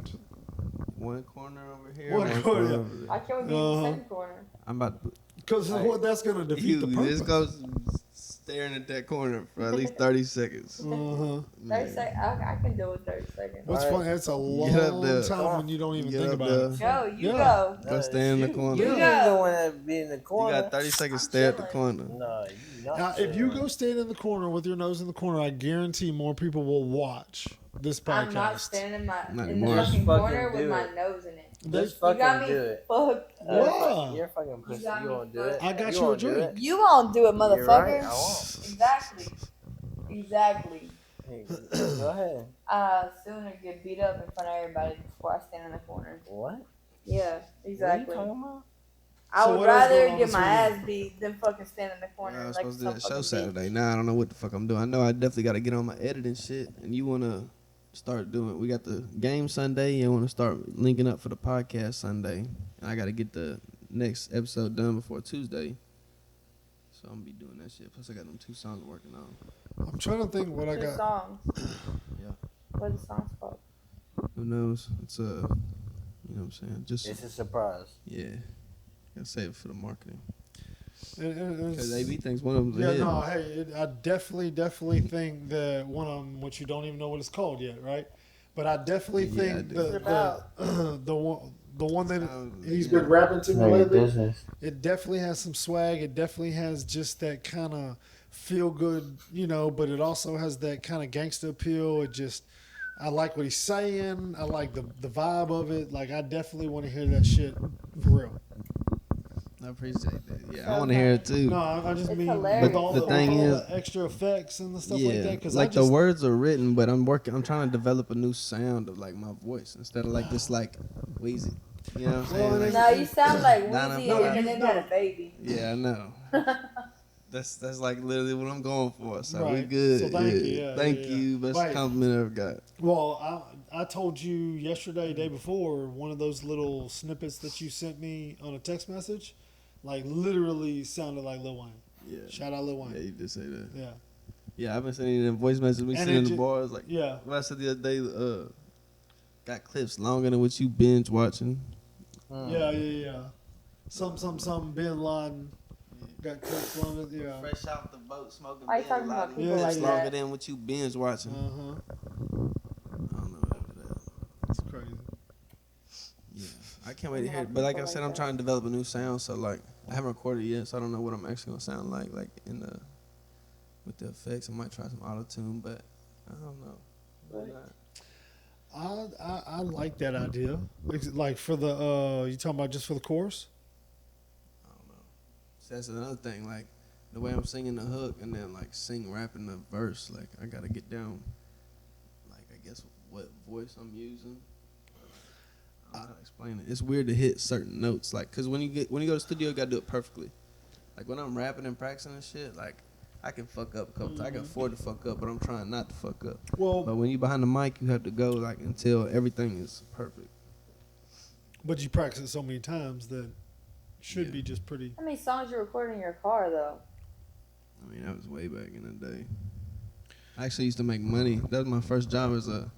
One corner over here. One One corner, corner yeah. over there. Why can't we be in Uh-huh. the same corner? I'm about to put because what that's gonna defeat the purpose. this goes staring at that corner for at least 30 seconds. 30 seconds. I can deal with 30 seconds. What's All right. funny? That's a Get up long there. time when you don't even Get think up about there. it. Go, you Yeah. go. Go stand in the corner. You You ain't go. the one that be in the You corner. got 30 seconds to stare at the corner. No, you not. Now, if you go stand in the corner with your nose in the corner, I guarantee more people will watch this podcast. I'm not standing Not in the anymore. fucking Fucking corner with do my it. nose in it. Just You fucking got me do it. fucked. Yeah. You're fucking pussy. got You me won't do it. I got you a won't do drink. it. You won't do it, You're motherfucker. right, I won't. Exactly. Exactly. Hey, go ahead. Sooner get beat up in front of everybody before I stand in the corner. What? Yeah, exactly. What are you talking about? I So would what else going rather on get this my weekend? ass beat than fucking stand in the Well, corner I was like supposed to some do that show fucking Saturday. bitch. Now I don't know what the fuck I'm doing. I know I definitely got to get on my editing shit. And you want to start doing, we got the game Sunday. And want to start linking up for the podcast Sunday. And I got to get the next episode done before Tuesday. So I'm going to be doing that shit. Plus I got them 2 songs I'm working on. I'm trying to think what I 2 got. songs. Yeah. What are the songs called? Who knows? It's you know what I'm saying? Just, It's a surprise. yeah. Got to save it for the marketing. It's- Because AB thinks one of them's a Yeah, hit. no, hey, I definitely think that one of them, which you don't even know what it's called yet, right? But I definitely Yeah, I think do. What's it about? the one that he's Yeah. been rapping to me Know your lately, business. it definitely has some swag. It definitely has just that kind of feel good, but it also has that kind of gangster appeal. I like what he's saying. I like the vibe of it. Like, I definitely want to hear that shit for real. I appreciate that. Yeah, So I want to hear it too. No, I just It's mean hilarious. with all The the, thing with all is- the extra effects and the stuff yeah, like that. Because like the words are written, but I'm trying to develop a new sound of like my voice instead of like this like wheezy. You know what I'm saying? Well, Like, No, you sound like Nah, Weezy nah, and nah. Eminem had a baby. yeah, I know. That's like literally what I'm going for. So we Right. good. So thank you. Yeah, thank yeah, you. Best Right. compliment I ever got. Well, I told you yesterday, day before, one of those little snippets that you sent me on a text message, like literally sounded like Lil Wayne. Yeah. Shout out Lil Yeah, Wayne. you did say that. Yeah. Yeah, I've been sending them voice messages. We And sending it the ju- bars like Yeah. what I said the other day. Got clips longer than what you binge watching. Yeah. Some Bin Laden got clips on it. Yeah. Fresh off the boat, smoking. Why you talking about people Yeah, like yeah. longer that? than what you binge watching. Uh-huh. I don't know whatever that. It's crazy. Yeah, I can't wait to hear it. But like I said, I'm trying to develop a new sound. So like, I haven't recorded yet, so I don't know what I'm actually gonna sound like. Like with the effects, I might try some auto tune, but I don't know. Why not? I like that idea. Like for the you talking about just for the chorus? I don't know. So that's another thing. Like the way I'm singing the hook and then like rapping the verse. Like I gotta get down. Like I guess what voice I'm using. I don't know how to explain it. It's weird to hit certain notes. Like, cause when you go to the studio, you gotta do it perfectly. Like when I'm rapping and practicing and shit, like I can fuck up a couple times. I can afford to fuck up, but I'm trying not to fuck up. Well, But when you behind the mic, you have to go like until everything is perfect. but you practice it so many times that should Yeah. be just pretty. How many songs you record in your car though? I mean, that was way back in the day. I actually used to make money. That was my first job as a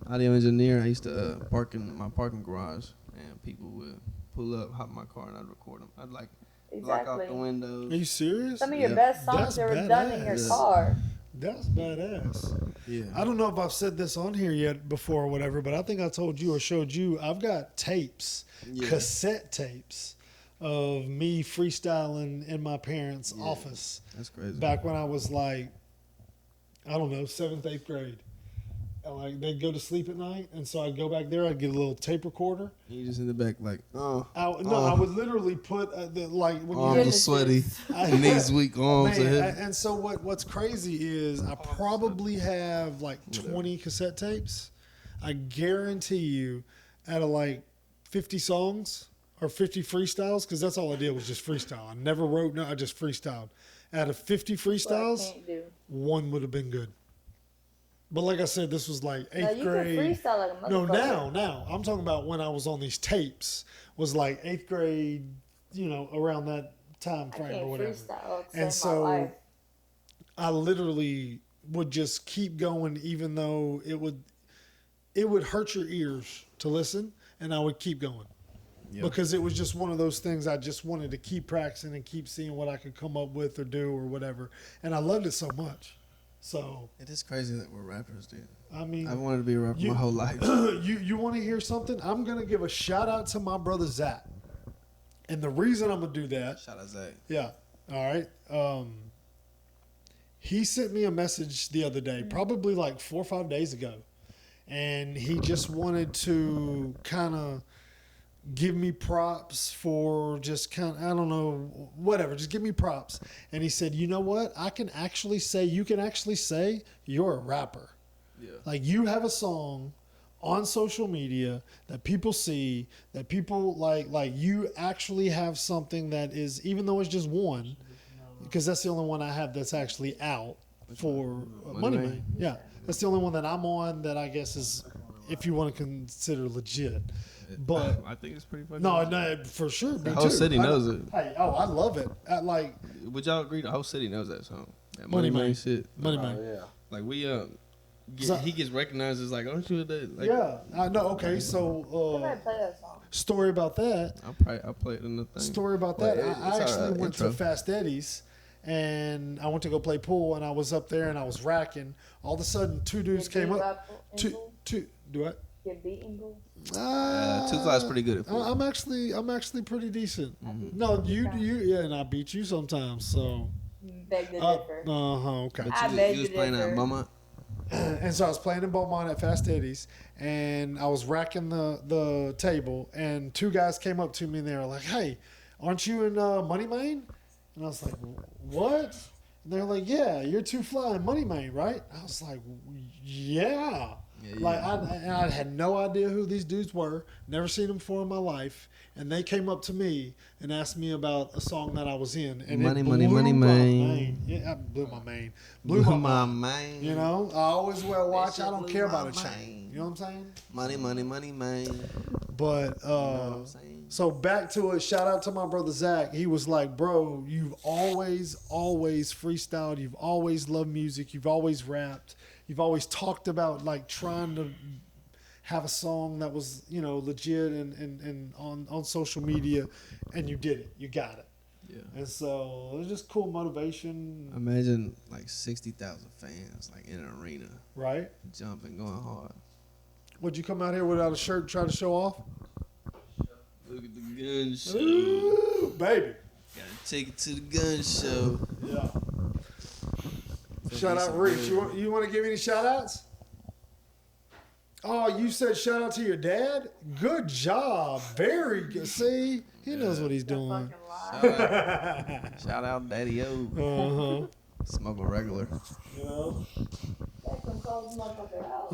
audio engineer. I used to park in my parking garage, and people would pull up, hop in my car, and I'd record them. I'd like block Exactly. out the windows. Are you serious? Some of your Yeah. best songs That's that were done in your badass. car. That's badass. Yeah. I don't know if I've said this on here yet before or whatever, but I think I told you or showed you. I've got tapes, Yeah. cassette tapes of me freestyling in my parents' Yeah. office That's crazy. back when I was like, I don't know, 7th, 8th grade. And like they'd go to sleep at night, and so I'd go back there. I'd get a little tape recorder. You just in the back like, I would literally put when arms you are sweaty, I- knees weak, arms are Man, heavy. and so what's crazy is I probably have like 20 cassette tapes. I guarantee you, out of like 50 songs or 50 freestyles, because that's all I did was just freestyle. I never wrote, no, I just freestyled. Out of 50 What I freestyles, can't do. one would have been good. But like I said, this was like 8th No, you grade. can freestyle like a No, motherfucker. now. I'm talking about when I was on these tapes. Was like 8th grade, around that time I frame can't or whatever. freestyle to And save my so life. I literally would just keep going, even though it would hurt your ears to listen, and I would keep going. Yeah. Because it was just one of those things I just wanted to keep practicing and keep seeing what I could come up with or do or whatever. And I loved it so much. So, It is crazy that we're rappers, dude. I mean, I wanted to be a rapper my whole life. you want to hear something? I'm going to give a shout out to my brother Zach. And the reason I'm going to do that, Shout out Zach. yeah, all right. He sent me a message the other day, probably like 4 or 5 days ago. And he just wanted to kind of give me props for just kind of, I don't know, whatever. Just give me props. And he said, you know what? You can actually say you're a rapper. Yeah. Like you have a song on social media that people see, that people like you actually have something that is, even though it's just one, because that's the only one I have that's actually out for Money Man. Yeah. That's the only one that I'm on that I guess is, if you want to consider legit. But I think it's pretty funny. no, for sure. The whole city knows it. Hey, I love it. Would y'all agree? The whole city knows that song. That Money Man shit. Money Man. yeah. Like we So- he gets recognized as like, aren't you that? Like, Yeah, I know. Okay, so Somebody play that song. story about that. I'll play it in the thing. Story about But that. I it's actually our went intro. to Fast Eddie's and I went to go play pool and I was up there and I was racking. All of a sudden, two dudes Get came beat up. Two. Do what? Get beaten, boo. Two Fly's pretty good at pool. I'm actually pretty decent. Mhm. No, you yeah, and I beat you sometimes. So. Beg to differ. Okay. But I you, beg you was to playing at differ. Beaumont. And so I was playing in Beaumont at Fast Eddie's, and I was racking the table, and two guys came up to me and they were like, "Hey, aren't you in Money Man?" And I was like, "What?" And they're like, "Yeah, you're Too Fly in Money Man, right?" I was like, "Yeah." Yeah, Like yeah. I had no idea who these dudes were, never seen them before in my life, and they came up to me and asked me about a song that I was in, and Money, it money, blew money, my man. mind. Yeah, it blew my mind. Blew my mind. man. You know, I always wear a watch. shit I don't blew care my about a chain. mind. You know what I'm saying? Money, money, money, man. You But know what I'm saying? so back to it. Shout out to my brother Zach. He was like, "Bro, you've always freestyled. You've always loved music. You've always rapped. You've always talked about like trying to have a song that was, you know, legit and on social media, and you did it. You got it. Yeah. And so it was just cool motivation, Imagine like 60,000 fans like in an arena right? jumping, going hard. Would you come out here without a shirt and try to show off? Look at the gun show. Ooh, baby. Gotta take it to the gun show. Yeah. Shout out Rich. You want to give any shout outs? Oh, you said shout out to your dad? Good job. Very good. See, he knows what he's That doing. fucking lie. Shout out Daddy O. Uh-huh. Smoke a regular. You know? That can cause motherfucker out.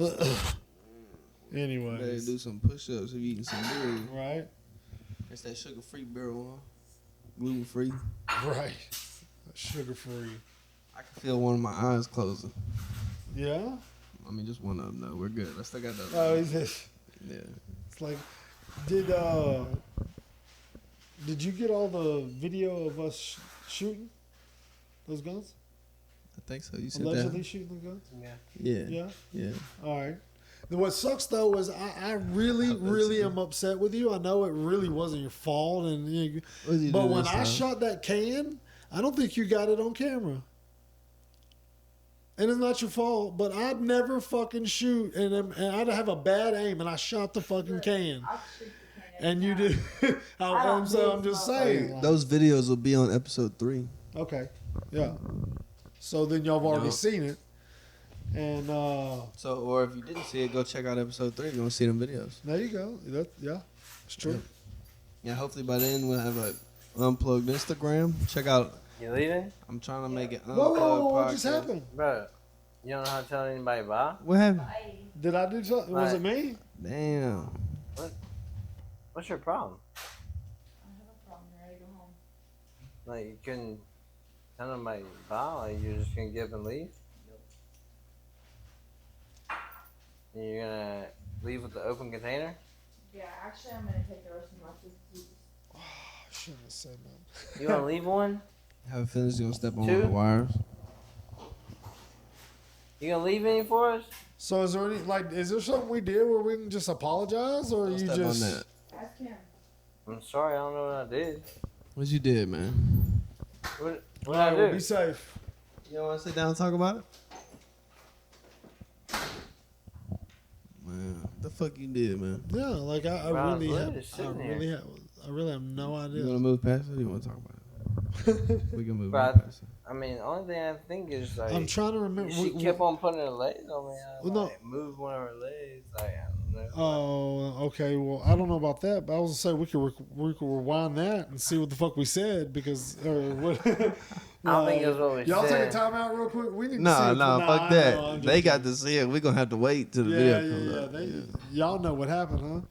Better Anyways. do some push-ups if you eating some beer. Right? It's that sugar-free beer one. Gluten-free. Right. Sugar free. I can feel one of my eyes closing. Yeah? I mean, just one of them, though. We're good. I still got that. Oh, it's Yeah. like, did you get all the video of us shooting those guns? I think so. You said Allegedly that. shooting the guns? Yeah. Yeah. Yeah? Yeah. All right. Then what sucks though is I really am upset with you. I know it really wasn't your fault, and but when I shot that can, I don't think you got it on camera. And it's not your fault, but I'd never fucking shoot, and I'd have a bad aim, and I shot the fucking can, I'll shoot the can and you every did. I'm just saying. like, Those videos will be on episode 3. okay, yeah. So then y'all have already Yeah. seen it, and So, or if you didn't see it, go check out episode 3 if you want to see them videos. there you go. Yeah, it's true. Yeah, hopefully by then we'll have a Unplugged Instagram. Check out. You leaving? I'm trying to make it Whoa, Unplugged whoa, whoa, what podcast. just happened? Bro, you don't know how to tell anybody bye? What happened? Bye. Did I do something? Was it me? Damn. What's your problem? I have a problem. You're ready to go home. Like, you couldn't tell nobody bye? Like, you're just gonna get up and leave? And you're gonna leave with the open container? Yeah, actually, I'm gonna take the rest of my food. I shouldn't have said that. You wanna leave one? Have a feeling he's gonna step on Two? the wires. You gonna leave any for us? So is there any is there something we did where we can just apologize, or Don't you step just? on that. Ask him. I'm sorry, I don't know what I did. What you did, man? What All did right, I well, do? be safe. You don't want to sit down and talk about it? Man, the fuck you did, man? Yeah, like I Well, really we're have, just I sitting here. really have no You want idea. to move past it? Or you want to talk about it? We can move But- past it. I mean, the only thing I think is like I'm trying to remember. she kept on putting her legs on me. I Well, no. like, move one of her legs. Like, I don't Oh, okay. Well, I don't know about that, but I was gonna say we could rewind that and see what the fuck we said because or what. I don't think that's what we y'all said. take a time out real quick. We need to see No, it. no, fuck I that. know, I'm They just got kidding. to see it. We're gonna have to wait till the video comes out. Y'all know what happened, huh?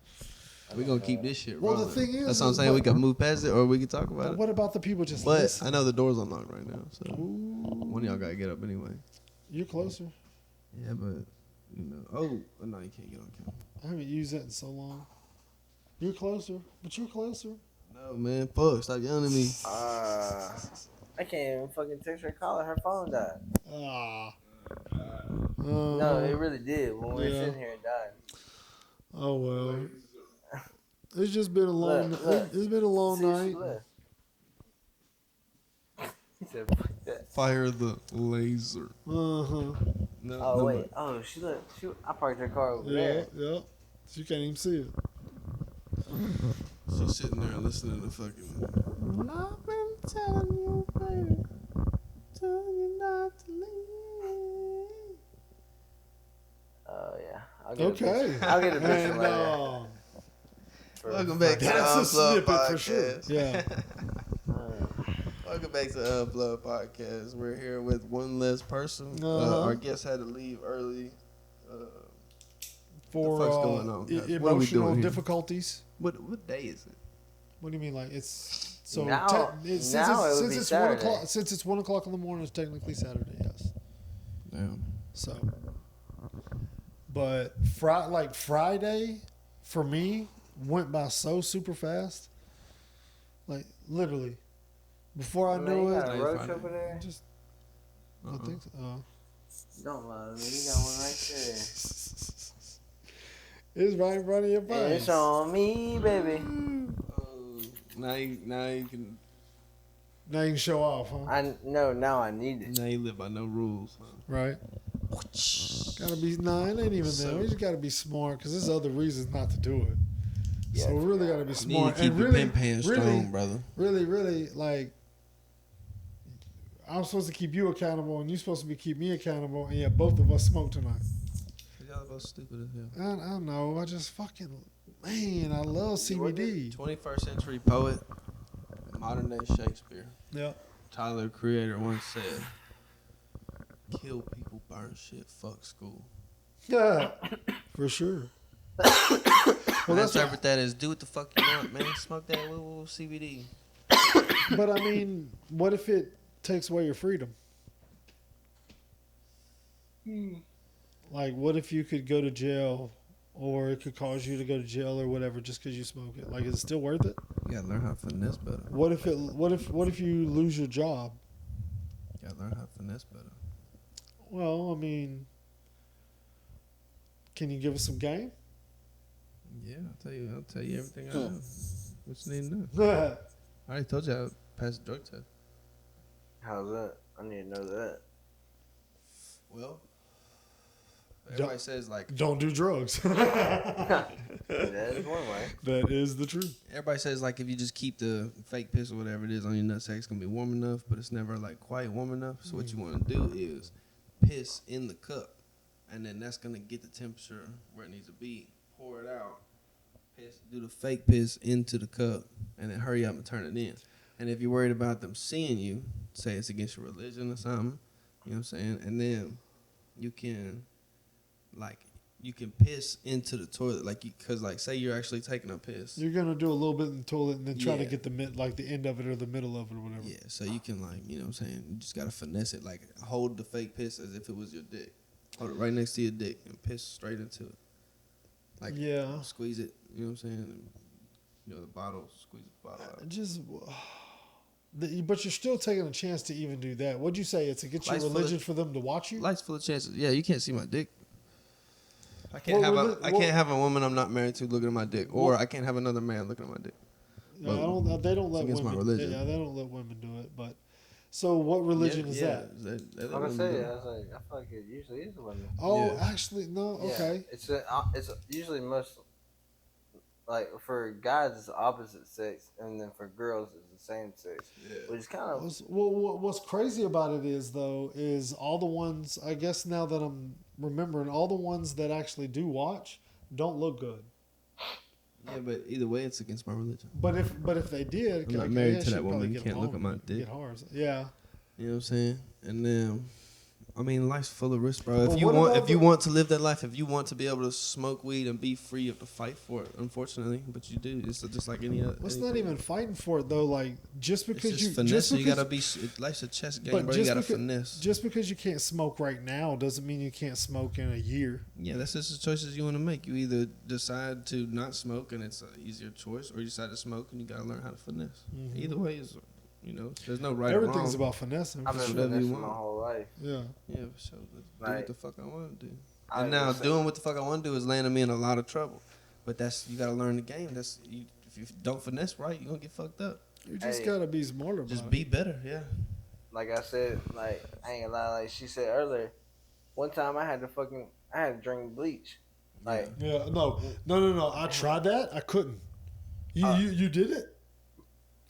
We're gonna keep this shit Well, rolling. the thing is, that's what I'm saying. We can move past it, or we can talk about But it. what about the people just But listening? I know the door's unlocked right now, so Ooh, one of y'all gotta get up anyway. you're closer. Yeah, but you know. Oh no, you can't get on camera. I haven't used that in so long. You're closer, but you're closer. No, man. Fuck. Stop yelling at me. I can't even fucking text her, call her. Her phone died. Ah. No, it really did. When we were yeah. sitting here, it died. Oh well. It's just been a long. Look. It's been a long See, she night. left. He said, "Fuck that." Fire the laser. Uh huh. No, Oh no, wait. Oh, she left. I parked her car over Yeah. there. Yeah. So you can't even see it. She's sitting there listening to fucking. I've been telling you, baby, telling you not to leave. Oh yeah. I'll get Okay. A picture. I'll get a picture And, later. Welcome back to the that's a Unplugged snippet podcast. for sure. Yeah. Welcome back to the Unplugged podcast. We're here with one less person. Uh-huh. Our guest had to leave early. For the fuck's going on, guys? What are we emotional doing here? difficulties. What day is it? What do you mean? Like it's so Now- since now it would since be it's Saturday. 1 o'clock. Since it's 1 o'clock in the morning, it's technically Saturday. Yes. Damn. So, but Friday, for me, went by so super fast. Like literally, before I Man, knew you it, got a Friday. roach over there? just I Uh-uh. think so. Don't lie to me. You got one right there. It's right in front of your face. It's on me, baby. Now you can. Now you can show off, huh? Now I need it. Now you live by no rules. Huh? Right. Gotta be it ain't even So- there. We just gotta be smart because there's other reasons not to do it. Yeah, So we really gotta be You need smart to keep and your really, pen pan strong, brother. really like. I'm supposed to keep you accountable, and you're supposed to keep me accountable, and yet both of us smoke tonight. Y'all both stupid as hell. I don't know. I just fucking man. I love CBD. 21st century poet, modern day Shakespeare. Yeah. Tyler, the Creator, once said, "Kill people, burn shit, fuck school." Yeah. For sure. Well, I that's interpret that as do what the fuck you want, man. Smoke that woo CBD. But I mean, what if it takes away your freedom? Like, what if you could go to jail, or it could cause you to go to jail or whatever just because you smoke it? Like, is it still worth it? You gotta learn how to finesse better. What if you lose your job? You gotta learn how to finesse better. Well, I mean, can you give us some game? Yeah, I'll tell you everything I know. What you need to know. I already told you I passed the drug test. How's that? I need to know that. Well, everybody says like Don't do drugs. That is one way. That is the truth. everybody says like if you just keep the fake piss or whatever it is on your nutsack, it's gonna be warm enough, but it's never like quite warm enough. So what you want to do is piss in the cup, and then that's gonna get the temperature where it needs to be. Pour it out. Piss, do the fake piss into the cup, and then hurry up and turn it in. And if you're worried about them seeing you, say it's against your religion or something, you know what I'm saying? And then you can piss into the toilet, cause say you're actually taking a piss. You're gonna do a little bit in the toilet and then try to Yeah. get the end of it or the middle of it or whatever. Yeah, so you can you know what I'm saying? You just gotta finesse it, hold the fake piss as if it was your dick. Hold it right next to your dick and piss straight into it. Yeah. Squeeze it, you know what I'm saying? And, the bottle, squeeze the bottle out. But you're still taking a chance to even do that. What'd you say? It's against your Life's full of- religion for them to watch you? Life's full of chances. Yeah, you can't see my dick. I can't Well, I can't have a woman I'm not married to looking at my dick, or I can't have another man looking at my dick. Yeah, they don't let against my women. religion. Yeah, they don't let women do it. But so, what religion is that? I'm gonna say I was like, I feel like it usually is a woman. Oh, Yeah. actually, no. Yeah, Okay. it's usually most like for guys it's the opposite sex, and then for girls it's the same sex, which is kind of What's crazy about it is all the ones. I guess now that I'm remembering, all the ones that actually do watch, don't look good. Yeah, but either way, it's against my religion. But if they did, I'm not like, married yeah, to she'd that woman. probably You get can't look home at my and dick. Get hard. Yeah. You know what I'm saying? And then, I mean, life's full of risk, bro. Well, If you what want, about if you the- want to live that life, if you want to be able to smoke weed and be free, you have to fight for it. Unfortunately, but you do. It's just like any other. What's not even fighting for it though? Like just It's because just you finesse. just You because gotta be. Life's a chess game, but bro. You just gotta because- finesse. just because you can't smoke right now doesn't mean you can't smoke in a year. Yeah, that's just the choices you want to make. You either decide to not smoke and it's an easier choice, or you decide to smoke and you gotta learn how to finesse. Mhm. Either way is, there's no right Everything's or wrong. about finessing. I've for been sure. whatever you finessing my want. whole life. Yeah. Yeah, for sure. Do what Like, the fuck I want to do. I And now was doing what the fuck I want to do is landing me in a lot of trouble. But you gotta learn the game. If you don't finesse right, you're gonna get fucked up. You just Hey, gotta be smarter about Just it. be better, yeah. like I said, like I ain't gonna lie, like she said earlier, one time I had to drink bleach. Like Yeah, no. I tried that. I couldn't. You did it.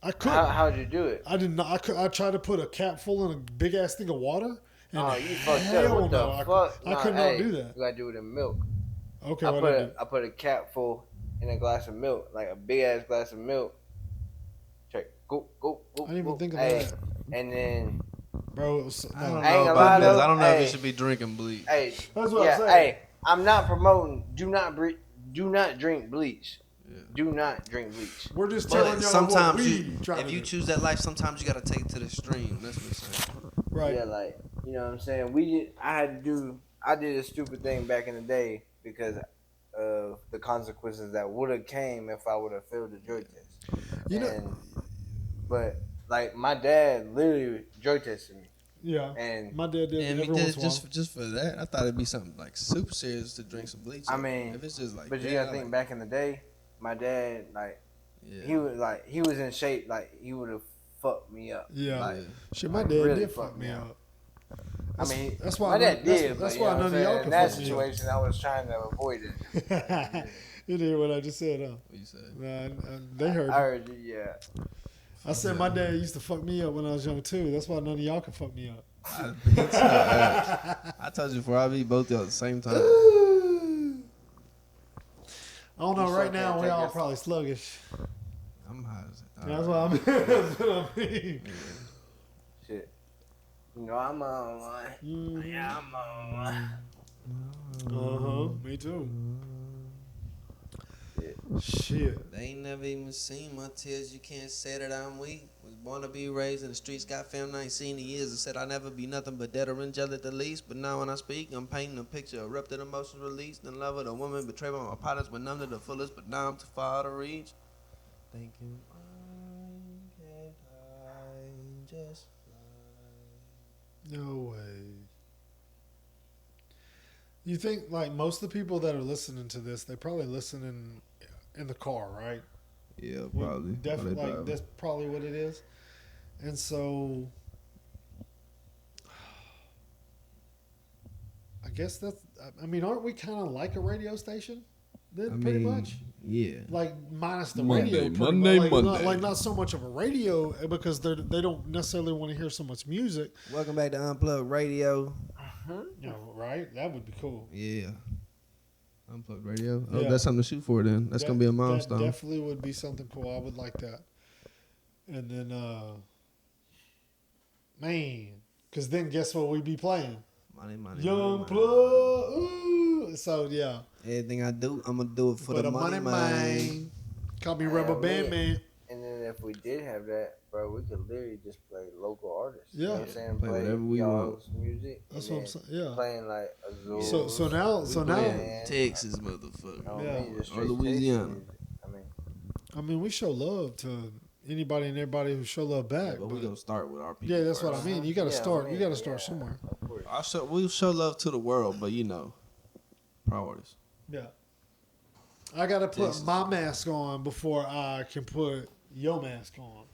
I couldn't. how'd you do it? I did not. I tried to put a cap full in a big ass thing of water. And Oh, you fucked hell up. What no, the I, fuck? I could not do that. You gotta do it in milk. Okay, I what put I a, do? I put a cap full in a glass of milk, like a big ass glass of milk. Check. Go. I didn't even think of hey, that, And then bro. It was, I don't I ain't know gonna about lie, this. though. I don't know if Hey. you should be drinking bleach. hey, That's what yeah, I'm saying. hey, I'm not promoting. Do not drink bleach. Yeah. Do not drink bleach. We're just But telling y'all sometimes what we you, try if to you do. choose that life, sometimes you gotta take it to the extreme. That's what I'm saying. Right. Yeah, like you know what I'm saying. I did a stupid thing back in the day because of the consequences that would have came if I would have failed the drug test. You know. But like my dad literally drug tested me, Yeah. and My dad did And every we once did in a while. just for that. I thought it'd be something like super serious to drink some bleach. I mean, if it's just like, but you that, gotta I think like- back in the day, my dad Yeah. he was in shape, like he would have fucked me up. Yeah. Like, Shit, my like, dad really did fucked fuck me me up. I mean, that's why my dad did. That's but, you why know what none I'm of saying? y'all In can that fuck me up. situation, I was trying to avoid it. You did what I just said, huh? What you say? Nah, they heard. I heard you, yeah. I said my dad used to fuck me up when I was young too. That's why none of y'all can fuck me up. I told you before, I beat both y'all at the same time. I don't know. You Right still now, can't we take all us- probably sluggish. I'm high as That's what I mean. That's what I mean. Shit. You know, I'm on one. Mhm. Yeah, I'm on one. Me too. Shit. Shit. They ain't never even seen my tears. You can't say that I'm weak. Was born to be raised in the streets. Got family I ain't seen in years. I said I'd never be nothing but dead or in jail at the least. But now when I speak, I'm painting a picture. Erupted emotions released. In love with a woman. Betrayed by my partners. But none to the fullest. But now I'm too far to reach. Thinking why can't I just fly? No way. You think like most of the people that are listening to this, they probably listen in the car, right? Yeah, Well, probably. Definitely, like that's probably what it is. And so, I guess that's. I mean, aren't we kind of like a radio station? Then pretty much. Yeah. Like minus the Monday, radio. pretty Monday, much. Monday. Like not so much of a radio because they don't necessarily want to hear so much music. Welcome back to Unplugged Radio. You know, right? That would be cool. Yeah. Unplugged Radio. Oh, Yeah. that's something to shoot for then. That's going to be a milestone. That definitely would be something cool. I would like that. And then, man, because then guess what we be playing? Money, Young money. Plug. Ooh. So yeah. Everything I do, I'm going to do it for the money, man. Call me Rubber Band Man. And then if we did have that, bro, we could literally just play local artists. You know Yeah. what I'm saying? Play whatever we want. y'all's music. That's and what I'm then saying. Yeah. Playing like Azul. So now, Yeah. Texas, motherfucker. Yeah. Or Louisiana. I mean, we show love to anybody and everybody who show love back. But we're going to start with our people. Yeah, that's what I first. mean. You got to Yeah, start. I You mean, got to start yeah. somewhere. of course. We'll show love to the world, but priorities. Yeah. I got to put Jesus. my mask on before I can put your mask on.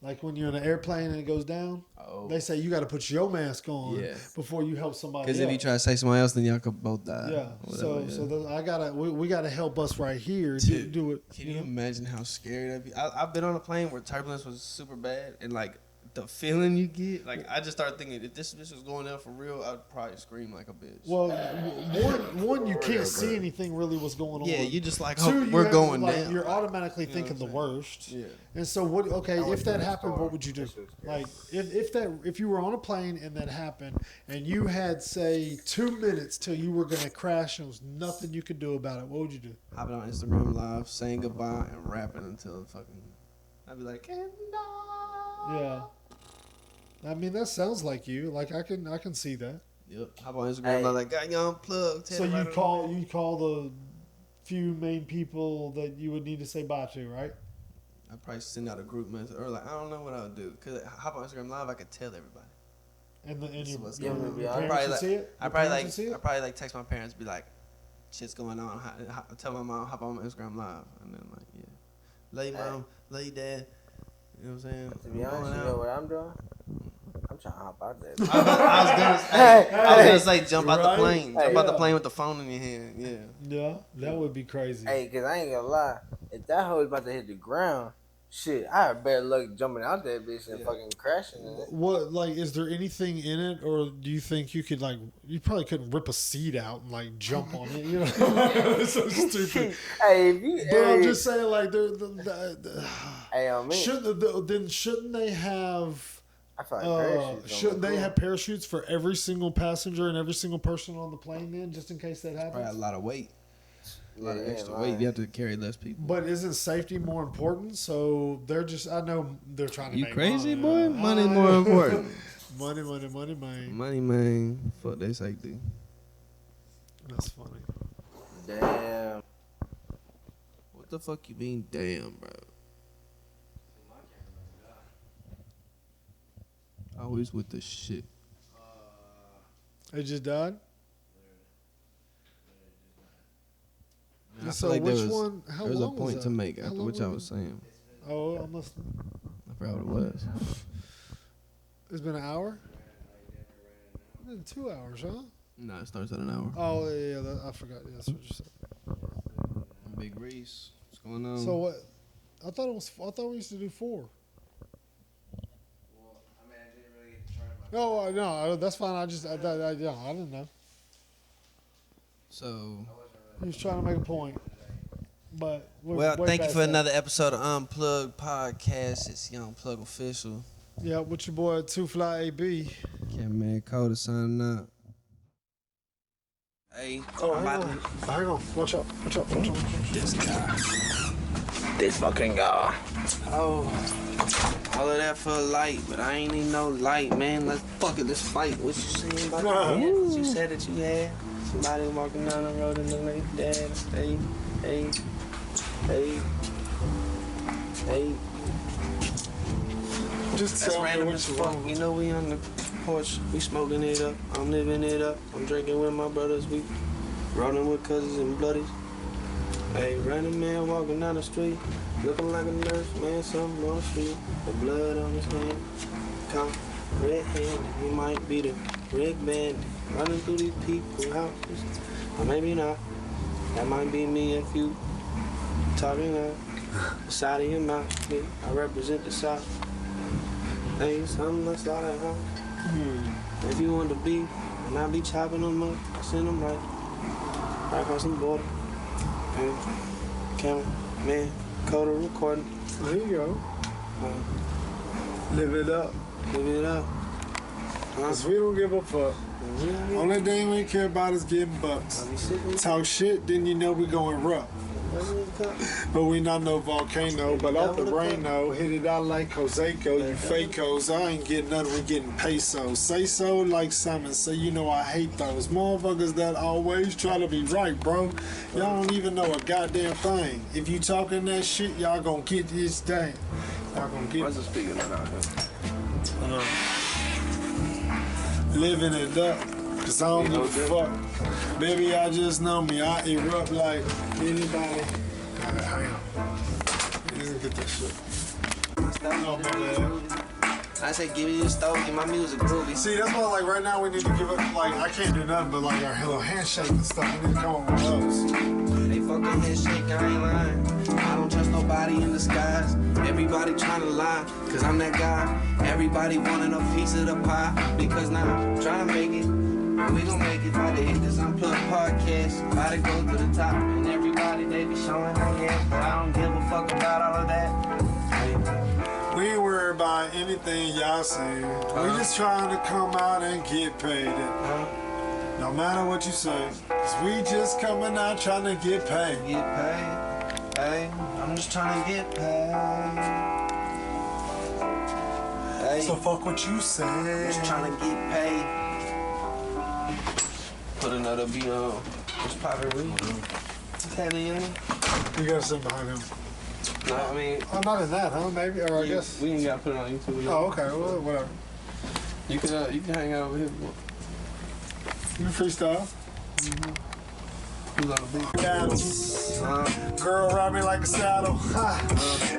Like when you're in an airplane and it goes down, Oh. they say you got to put your mask on Yeah. before you help somebody Because else. if you try to say somebody else, then y'all could both die. yeah. Whatever, I gotta. We gotta help us right here. Dude, Do it. Can you imagine how scary that'd be? I've been on a plane where turbulence was super bad, and like the feeling you get, like I just started thinking if this was going down for real, I'd probably scream like a bitch. Well, one you can't see anything really what's going on. Yeah, you just like, Two, oh, you we're have, going like, down. You're automatically You know thinking the what I'm worst. Yeah. And so what? Okay, I if that went happened, far. what would you do? That shit was scary. Like if you were on a plane and that happened, and you had say 2 minutes till you were gonna crash, and there was nothing you could do about it, what would you do? Hopping on Instagram Live, saying goodbye, and rapping until fucking. I'd be like, Yeah. I mean, that sounds like you. Like I can see that. yep. Hop on Instagram Hey. Live, like, got you unplugged. So you call the few main people that you would need to say bye to, right? I'd probably send out a group message, or like, I don't know what I would do, cause hop on Instagram Live, I could tell everybody. And This is what's your going on. parents I'd probably would like- see it. I Your probably parents would see I it? probably like text my parents, be like, shit's going on. Tell my mom hop on Instagram Live, and then like, yeah, love you mom, love you dad. You know what I'm saying? To be honest, you know what I'm doing? I'm trying to hop out there. I was gonna say jump out the Right? plane, Hey, jump out the yeah. plane with the phone in your hand. Yeah. Yeah, that would be crazy. Hey, cause I ain't gonna lie, if that hoe is about to hit the ground, shit, I had better luck jumping out that bitch and fucking crashing in it. What, like, is there anything in it, or do you think you could, like, you probably couldn't rip a seat out and like jump on it? You know, it's so stupid. Hey, if you, But I'm hey, just saying, like, hey, on me, shouldn't they have? I feel like parachutes Shouldn't they cool. have parachutes for every single passenger and every single person on the plane then, just in case that Probably a happens? lot of weight, a lot of Yeah, extra man. weight. You have to carry less people. But isn't safety more important? So they're just, I know they're trying to You make crazy, money. boy? Money's more important. Money, man. Money, man. Fuck they safety. That's funny. Damn. What the fuck you mean, damn, bro? Always with the shit. It just died? I So feel like which there was, one? How there was a long point was to that? make How after long which I was was saying. Oh, I must. I forgot what it was. It's been an hour. 2 hours, huh? No, it starts at an hour. Oh yeah, I forgot. Yeah, that's what you said. Big Reese, what's going on? So what? I thought we used to do 4. Oh no, that's fine. I didn't know. So, He was trying to make a point, but we're well, way thank you past for that. another episode of Unplugged Podcast. It's Unplugged Official. Yeah, with your boy Two Fly AB. Kameraman Kota signing up. Hey, I'm about to... Hang on. Watch out. This guy. This fucking guy. Oh, all of that for a light, but I ain't need no light, man. Let's fight. What you saying about that? You said that you had somebody walking down the road and look like dad. Hey. Just That's tell me random what as you fuck. want. You know we on the porch, we smoking it up. I'm living it up. I'm drinking with my brothers. We rolling with cousins and bloodies. Hey, random man walking down the street, looking like a nurse, man, something on the street. The blood on his hand, come red-handed. He might be the red bandit, running through these people's houses. Or maybe not. That might be me if you talking out the side of your mouth. Yeah, I represent the South. Hey, something that's like that, huh? If you want to be, and I be chopping them up, send them right across the border. Okay. Cameraman Kota recording. There you go. Live it up. Give it up. Cause we don't give a fuck. Only thing we care about is getting bucks. I be sitting Talk shit, then you know we going rough. But we not no volcano, but off the rain though, hit it out like Coseco, you fakos. I ain't getting nothing, we getting pesos. Say so like Simon, say you know I hate those motherfuckers that always try to be right, bro. Y'all don't even know a goddamn thing. If you talking that shit, y'all gonna get this thing. Y'all gonna get Where's the speaker not out here? living it up. Cause I don't give a fuck. Baby, I just know me. I erupt like anybody. Hang on. You didn't get that shit. Oh, my bad. I say give me your stove, get my music groovy. See, that's why, like, right now we need to give up, like, I can't do nothing but, like, our little handshake and stuff. We need to come up with those. They fuck fuck a handshake, I ain't lying. I don't trust nobody in disguise. Everybody trying to lie, cause I'm that guy. Everybody wanting a piece of the pie, because now I'm trying to make it. We gon' make it, about to hit this Unplugged podcast. About to go to the top, and everybody, they be showing how yeah. But I don't give a fuck about all of that. Hey. We ain't worried about anything y'all say. We just trying to come out and get paid. No matter what you say, 'cause we just coming out trying to get paid. Get paid, hey, I'm just trying to get paid. Hey, So fuck what you say. just trying to get paid. Put another beat on. What's poppin', Reed? Tell you. You gotta sit behind him. No, I mean, Oh, not in that, huh? Maybe, or I guess. we ain't gotta put it on YouTube. Oh, okay. Well, whatever. You can hang out over here. You can freestyle. Who's on the beat? Cattle. Girl ride me like a saddle.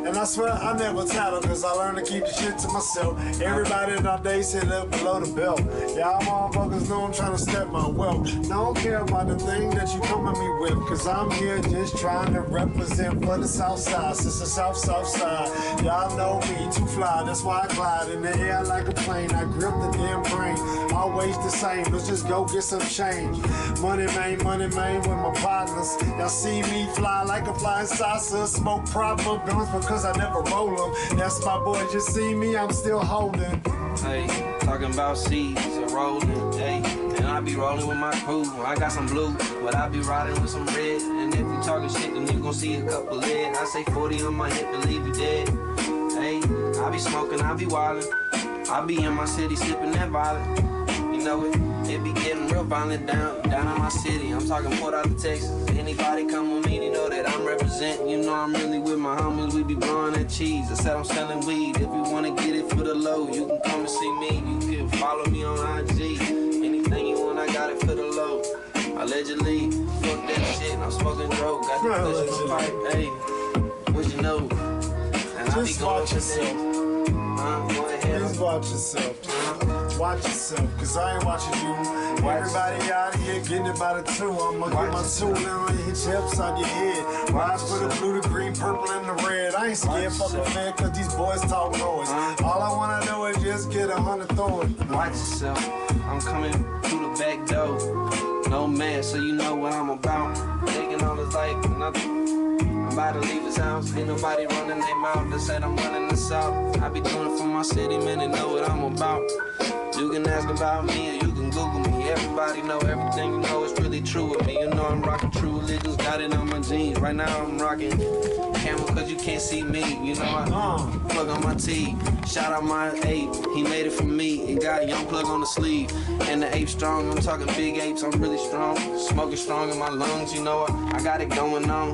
And I swear I never tattle, cause I learned to keep the shit to myself. Everybody nowadays hit up below the belt. Y'all motherfuckers know I'm trying to step my wealth. I don't care about the thing that you come at me with, cause I'm here just trying to represent for the south side. Since the south side, y'all know me, too fly, that's why I glide in the air like a plane. I grip the damn brain, always the same. Let's just go get some change. Money man, with my partners. Y'all see me fly like a flying saucer, smoke proper guns because I never roll them. That's my boy, just see me, I'm still holding. Hey, talking about seeds and rolling, hey, and I be rolling with my crew. I got some blue, but I be riding with some red. And if you talking shit, then you gon' see a couple lead. I say 40 on my hip and leave you dead. Hey, I be smoking, I be wildin'. I be in my city sipping that violet. You know it be getting real violent down in my city. I'm talking Port out of Texas. Anybody come with me, they know that I'm representing. You know I'm really with my homies, we be blowing that cheese. I said I'm selling weed. If you wanna get it for the low, you can come and see me. You can follow me on IG. Anything you want, I got it for the low. Allegedly, fuck that shit, I'm smoking dope. Got the push in the pipe, hey, what you know? And I be Just going watch for yourself. things. Go ahead. Just watch yourself. Watch yourself, cause I ain't watching you. Everybody out here getting it by the two. I'ma get my two now and hit your upside your head. Ride for the blue, the green, purple, and the red. I ain't scared, fuck a man, cause these boys talk noise. All I wanna do is just get 100 thrown. Watch yourself, I'm coming through the back door. No man, so you know what I'm about. Taking all his life, and I'm about to leave his house. Ain't nobody running their mouth. They said I'm running the south. I be doing it for my city, man, they know what I'm about. You can ask about me or you can Google me. Everybody know everything you know is really true with me. You know I'm rocking true religions, got it on my jeans. Right now I'm rocking camel cause you can't see me. You know I plug on my T. Shout out my ape, he made it for me. It got young plug on the sleeve. And the ape strong, I'm talking big apes, I'm really strong. Smoking strong in my lungs, you know I got it going on.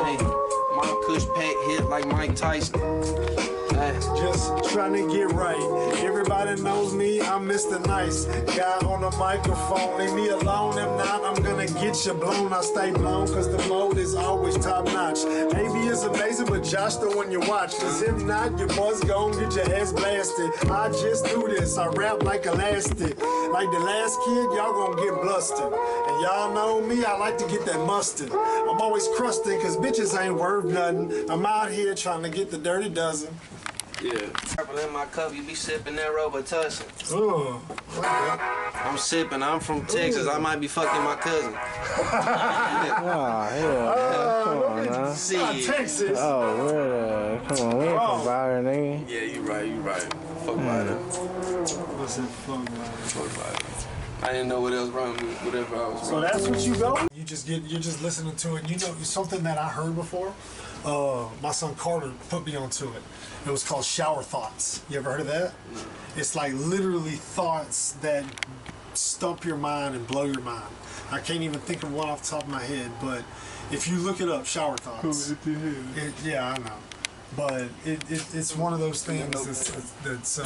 Hey, my Kush pack hit like Mike Tyson. Just trying to get right. Everybody knows me, I'm Mr. Nice guy on the microphone. Leave me alone, if not, I'm gonna get you blown. I stay blown, cause the mode is always top notch. AB is amazing, but Josh the one you watch. Cause if not, your boy's gon' get your ass blasted. I just do this, I rap like elastic. Like the last kid, y'all gon' get blustered. And y'all know me, I like to get that mustard. I'm always crusted, cause bitches ain't worth nothing. I'm out here trying to get the dirty dozen. Yeah. Purple in my cup, you be sipping that Robitussin. Ooh. I'm sipping, I'm from Texas, I might be fucking my cousin. Oh, hell. Come on, now. See, Texas. Oh, where the... Come on, we ain't from Byron, nigga. yeah, you right. Fuck about it. What's that fun, man? Fuck about it. I didn't know what else wrong with me, whatever I was So wrong. that's what you go. You're just listening to it. You know, something that I heard before. My son Carter put me onto it. It was called shower thoughts. You ever heard of that? It's like literally thoughts that stump your mind and blow your mind. I can't even think of one off the top of my head, but if you look it up, shower thoughts. Yeah, I know. But it's one of those things that's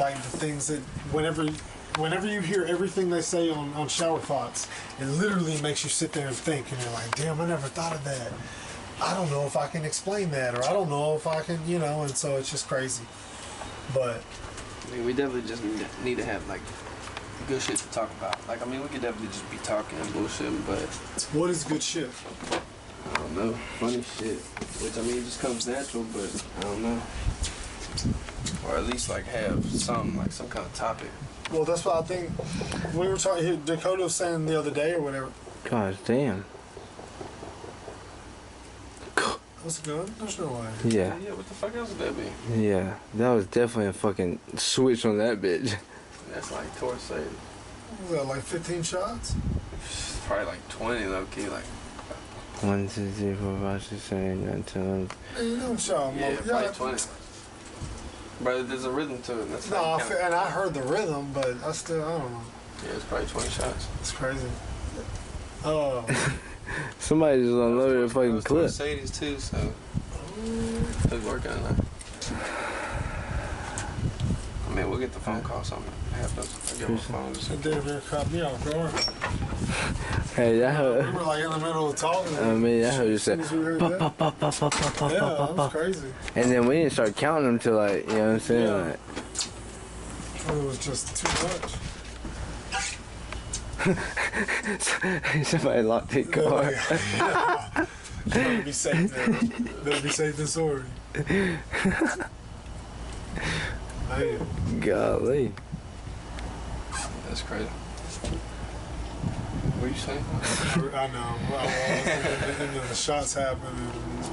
like the things that whenever you hear everything they say on shower thoughts, it literally makes you sit there and think, and you're like, damn, I never thought of that. I don't know if I can explain that, or I don't know if I can, and so it's just crazy. But I mean, we definitely just need to have like good shit to talk about. Like, I mean, we could definitely just be talking and bullshitting, but What is good shit? I don't know, funny shit. Which, I mean, it just comes natural, but I don't know. Or at least, like, have some kind of topic. Well, that's what I think. We were talking here. Dakota was saying the other day or whatever. God damn. That's good. There's no way. Yeah. Yeah, what the fuck else would that be? Yeah. That was definitely a fucking switch on that bitch. That's like torso. What was that, like 15 shots? Probably like 20, low key. Like, 1, 2, 3, 4, 5, 6, 7, 8, 9, 10, 11. Ain't no shot, yeah, Mo. probably 20. But there's a rhythm to it. That's No, and I heard the rhythm, but I don't know. Yeah, it's probably 20 shots. It's crazy. Somebody just unloaded a fucking clip. Mercedes too, so it's working on that. I mean, we'll get the phone call. Something happens. I get my phone. Just It did really cut me off guard. Hey, that We hoe. were like in the middle of talking. I mean, that hoe just said. As soon as we heard that. Yeah, that was crazy. And then we didn't start counting them till like, you know what I'm saying? Yeah. Like, It was just too much. somebody locked their car. Better be safe there. Better be safe than sorry. Man. Golly. That's crazy. What are you saying? I know. And then the shots happened.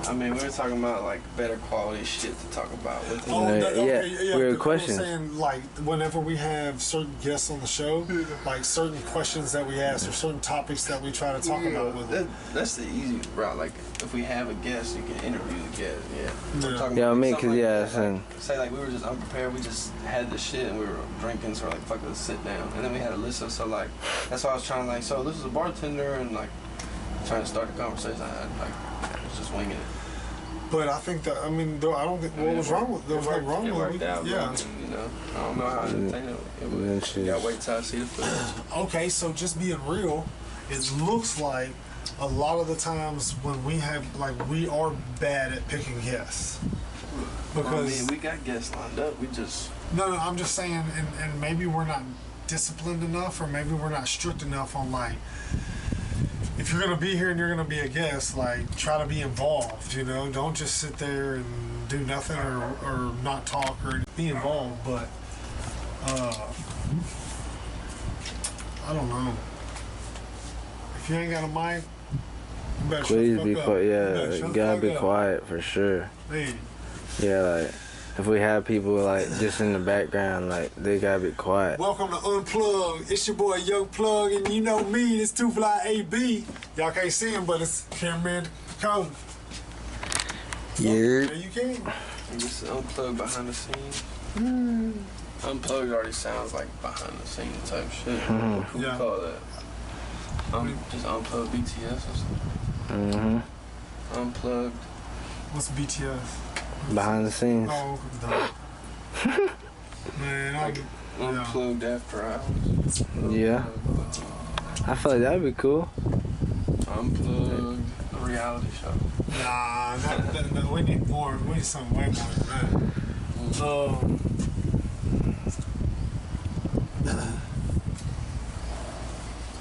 I mean, we were talking about like better quality shit to talk about. With Oh, Yeah, okay, yeah, weird I questions. was saying, like, whenever we have certain guests on the show, like certain questions that we ask or certain topics that we try to talk about with them. That's the easy route. Like, if we have a guest, you can interview the guest. Yeah. Yeah. We're talking Yeah, I about mean, something cause yeah, that, son. like, say like we were just unprepared. We just had the shit and we were drinking, so we're like, fuck, let's sit down. And then we had Alyssa, so like, that's why I was trying to like, so this is a bartender and like trying to start a conversation. I was just winging it. But I think that, I mean, though, I don't think, what was wrong with, there was nothing wrong It with worked it. out, Yeah. bro. And, you know, I don't know how to entertain it. Then shit. You gotta wait till I see the footage. Okay, so just being real, it looks like a lot of the times when we have, like, we are bad at picking guests. Because, I mean, we got guests lined up. We just no, I'm just saying, and maybe we're not disciplined enough, or maybe we're not strict enough on, like, if you're gonna be here and you're gonna be a guest, like, try to be involved, you know? Don't just sit there and do nothing or not talk or be involved, but, I don't know. If you ain't got a mic, you better Please shut be the fuck quiet. up. You Yeah, better shut you the gotta fuck be up. quiet for sure. Hey, Yeah, like if we have people like just in the background, like they gotta be quiet. welcome to Unplugged. It's your boy Young Plug, and you know me, it's Two Fly AB. Y'all can't see him, but it's Kameraman Kota. Yeah. Yeah, you can. and just unplugged behind the scenes. Unplugged already sounds like behind the scenes type shit. What do we Yeah. call that? Just unplugged BTS or something. Mhm. Unplugged. What's BTS? Behind the scenes. Oh, no. Man, Like unplugged after hours. Yeah. I feel like that'd be cool. Unplugged a reality show. nah, no, we need more. We need something way more than that.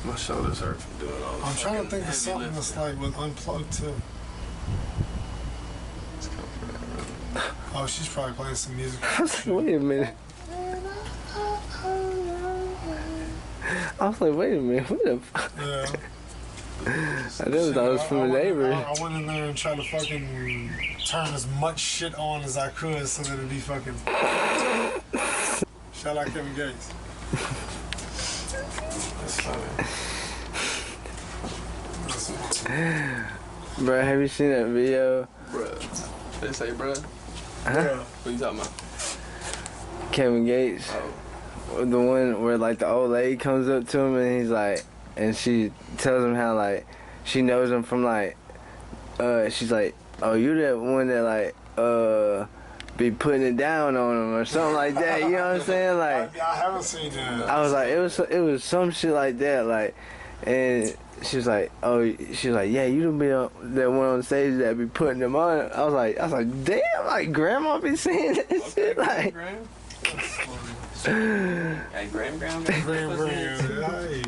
My shoulders hurt from doing all this. I'm trying to fucking think of heavy something lifting. that's like with Unplugged too. Let's go for that, really. Oh, she's probably playing some music. I was like, wait a minute. I was like, wait a minute. What the fuck? Yeah. I never thought it was from a neighbor. I went in there and tried to fucking turn as much shit on as I could so that it'd be fucking. Shout out Kevin Gates. That's funny. Bro, have you seen that video? Bruh. They say, bruh? Huh? What you talking about? Kevin Gates. Oh. The one where like the old lady comes up to him and he's like, and she tells him how like she knows him from like, she's like, oh, you that one that like be putting it down on him or something like that. You know what I'm saying? Like I haven't seen that. I was like, it was some shit like that. Like, and she was like, oh, she was like, yeah, you don't be that one on stage that be putting them on. I was like, damn, like grandma be saying that shit. Like, Hey, Graham. Hey.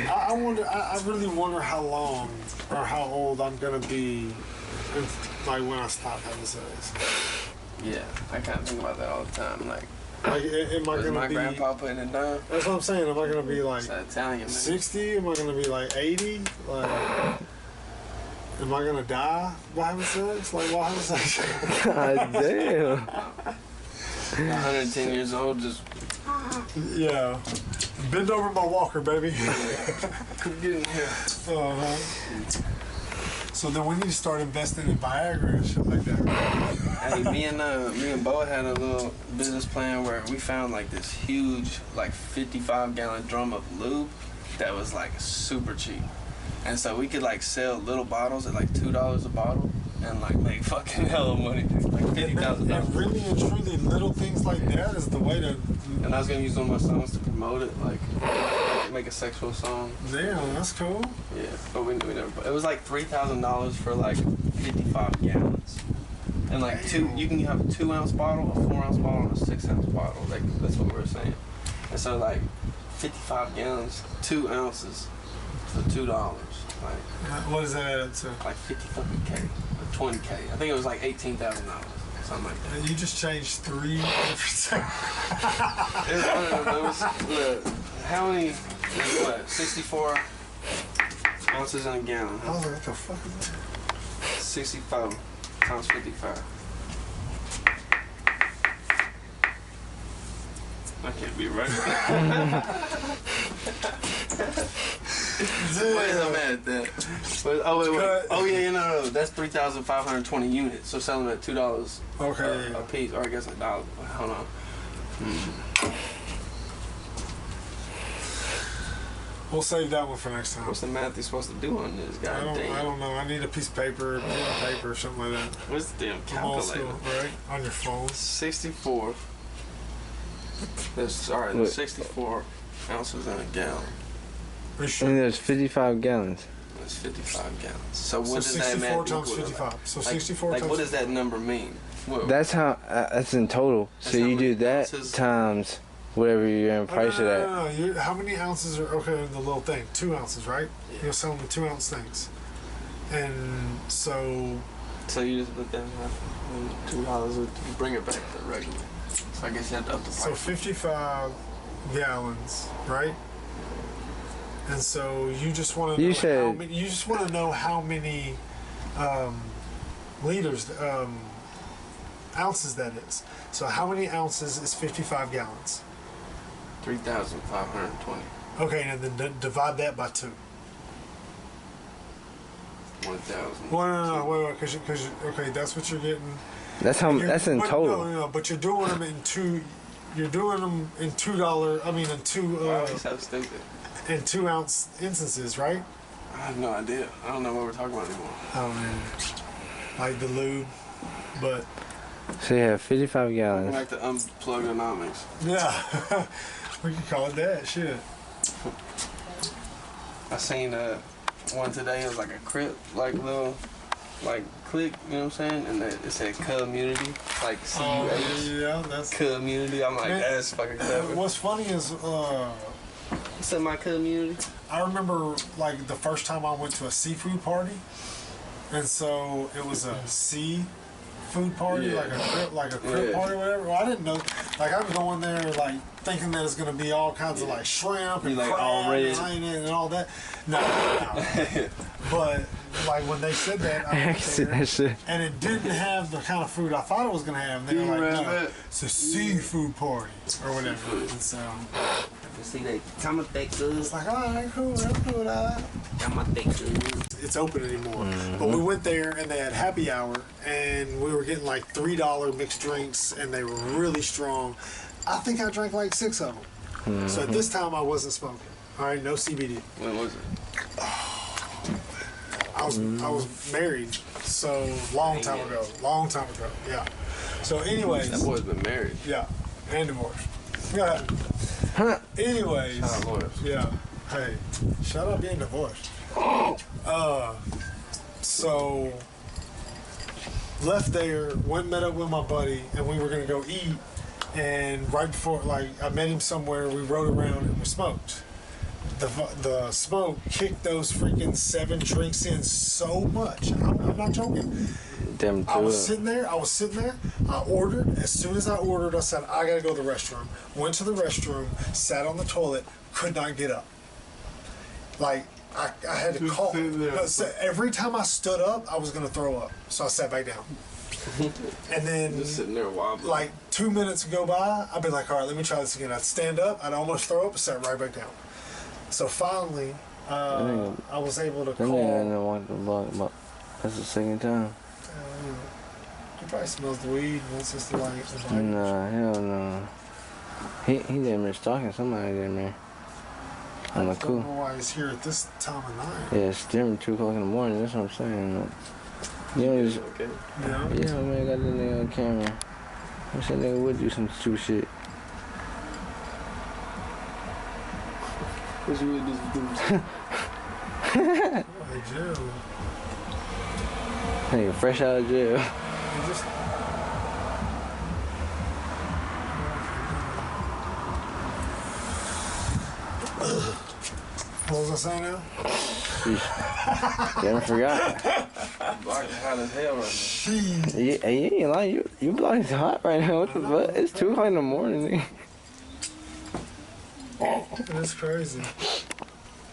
I wonder. I really wonder how long or how old I'm gonna be, like when I stop having sex. Yeah, I kind of think about that all the time. Like, am I was gonna my be? grandpa putting it down? That's what I'm saying. Am I gonna be like It's that Italian, man. 60? Am I gonna be like 80? Like, am I gonna die by having sex? Like, while having sex? God damn. 110 years old, just Yeah. Bend over my walker, baby. getting here. Uh-huh. So then we need to start investing in Viagra and shit like that. Hey, me and Bo had a little business plan where we found like this huge, like 55-gallon drum of lube that was like super cheap, and so we could like sell little bottles at like $2 a bottle and like make fucking hella money, like $50,000. And really and truly, little things like that is the way to. And I was gonna use one of my songs to promote it, like make a sexual song. Damn, that's cool. Yeah, but we never. It was like $3,000 for like 55 gallons, and like you can have a 2-ounce bottle, a 4-ounce bottle, and a 6-ounce bottle. Like that's what we were saying. And so like 55 gallons, 2 ounces for $2. Like What does that add up to? like 50 fucking K or 20K. I think it was like $18,000, something like that. You just changed 3 different. It was how many? What? 64 ounces in a gallon. I was like, what the fuck is that? 64 times 55. I can't be right. Why is I mad at that? Wait. Oh yeah, no. That's 3,520 units. So selling them at $2 Okay. a piece, or I guess $1. I don't know. We'll save that one for next time. What's the math you're supposed to do on this? God I damn. don't know. I need a piece of paper, pen and paper, or something like that. What's the damn I'm old calculator? school, right? On your phone. 64. There's 64 ounces in a gallon. Are you And sure? there's 55 gallons. That's 55 gallons. So what So does that 64 math times equal? 55. So Like, 64 like times. what does that number mean? What, That's how. That's in total. That's So how you many do that ounces? times whatever you're gonna price it at. No. How many ounces are okay in the little thing? 2 ounces, right? Yeah. You're selling the 2-ounce things, and so So you just put that in $2, you bring it back to regular. So I guess you have to up the price. 55 gallons, right? And so you just want to know You said- how many. You just want to know how many liters, ounces that is. So how many ounces is 55 gallons? 3,520. Okay, and then divide that by 2. 1,000. Well, no, wait, because okay, that's what you're getting. That's how. That's in but total. No, but you're doing them in 2. You're doing them in $2. I mean, in 2 Why are you so stupid? in 2-ounce instances, right? I have no idea. I don't know what we're talking about anymore. Oh man, like the lube, but So you have 55 We're gallons. back to Unplugged. yeah, we can call it that. Shit. I seen one today. It was like a crip, like little, like click. You know what I'm saying? And it said community, like CUH. Yeah, that's. Community. I'm like, Man, that's fucking clever. What's funny is, What's in my community? I remember like the first time I went to a seafood party, and so it was a seafood party, Yeah. like a crib Yeah. party, or whatever. Well, I didn't know. Like I'm going there like thinking that it's gonna be all kinds of like shrimp and You like crab all red. and onion and all that. No. But like when they said that, I I went see there, that shit. and it didn't have the kind of food I thought it was gonna have. And they You were like, read no, that? it's a seafood party or whatever. And so See that? Come with that good. it's like, all right, cool, real cool. Come with that good. It's open anymore. But we went there and they had happy hour, and we were getting like $3 mixed drinks, and they were really strong. I think I drank like 6 of them. So at this time I wasn't smoking. All right, no CBD. When was it? I was married, so long time ago. Yeah. So anyways, That boy's been married. yeah, and divorced. Yeah. Anyways, Shout out lawyers. yeah. Hey, shout out being divorced. So left there, went met up with my buddy, and we were gonna go eat. And right before, like, I met him somewhere, we rode around and we smoked. The smoke kicked those freaking 7 drinks in so much. I'm not joking. Damn. I was sitting there. I ordered. As soon as I ordered, I said, I gotta go to the restroom. Went to the restroom, sat on the toilet, could not get up. Like, I had to call. So every time I stood up, I was gonna throw up. So I sat back down. And then, Just sitting there wobbling. like 2 minutes go by, I'd be like, all right, let me try this again. I'd stand up, I'd almost throw up, and sat right back down. So finally, I was able to That call. nigga didn't want the block, but that's the second time. He probably smells the weed. Wants us to like. Nah, hell no. He damn near stalking somebody damn near. On the I don't cool. know why he's here at this time of night. Yeah, it's damn 2 o'clock in the morning. That's what I'm saying. You know, just, Okay. Yeah. yeah, man, got that nigga on camera. I wish that nigga would do some stupid shit. What you really do some Hey, Jill. Nigga, fresh out of jail. He just. What was I saying now? You ever forgot? block is hot as hell right Jeez. Yeah, you ain't lying. You block is hot right now. What the fuck? It's 2 o'clock in the morning, nigga. That's crazy.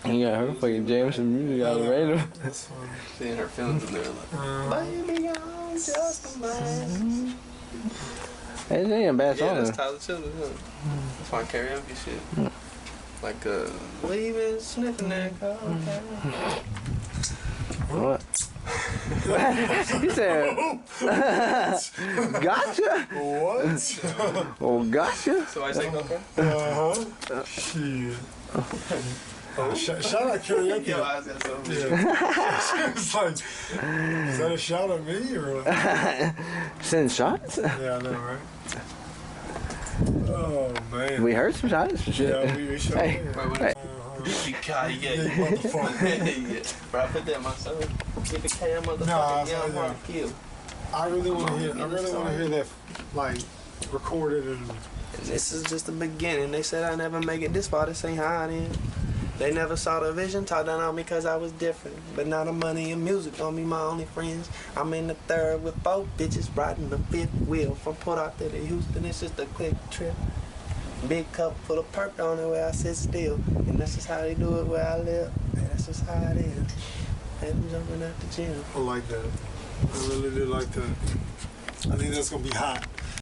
You got her fucking jamming some music out of random. That's funny. now. Seeing her feelings in there like, baby, I'm just a man. Hey, this ain't a bad Yeah, song. that's though. Tyler Children. That's my karaoke shit. Like, leaving, sniffing that cocaine. What? He said, gotcha. What? Oh, gotcha. So I say cocaine? Shit. Shout out karaoke. Yo, I got something. Yeah. It's like, is that a shout at me or what? Send shots? Yeah, I know, right? Oh, man. We heard some shots. Shit. Yeah, we sure Hey. did. Wait, Hey. Yeah, you motherfucker. Yeah. Bro, I put that myself. Get the cam, motherfucker. Nah, Yeah, I'm yeah. hard to kill. I really want to hear that, like, recorded and. And this is just the beginning. They said I never make it this far. This ain't how it is. They never saw the vision, talked down on me cause I was different. But now the money and music on me, my only friends. I'm in the third with 4 bitches riding the 5th wheel. From Port Arthur to Houston, it's just a quick trip. Big cup full of perk on it where I sit still. And that's just how they do it where I live. And that's just how it is. And I'm jumping at the gym. I like that. I really do like that. I think that's gonna be hot.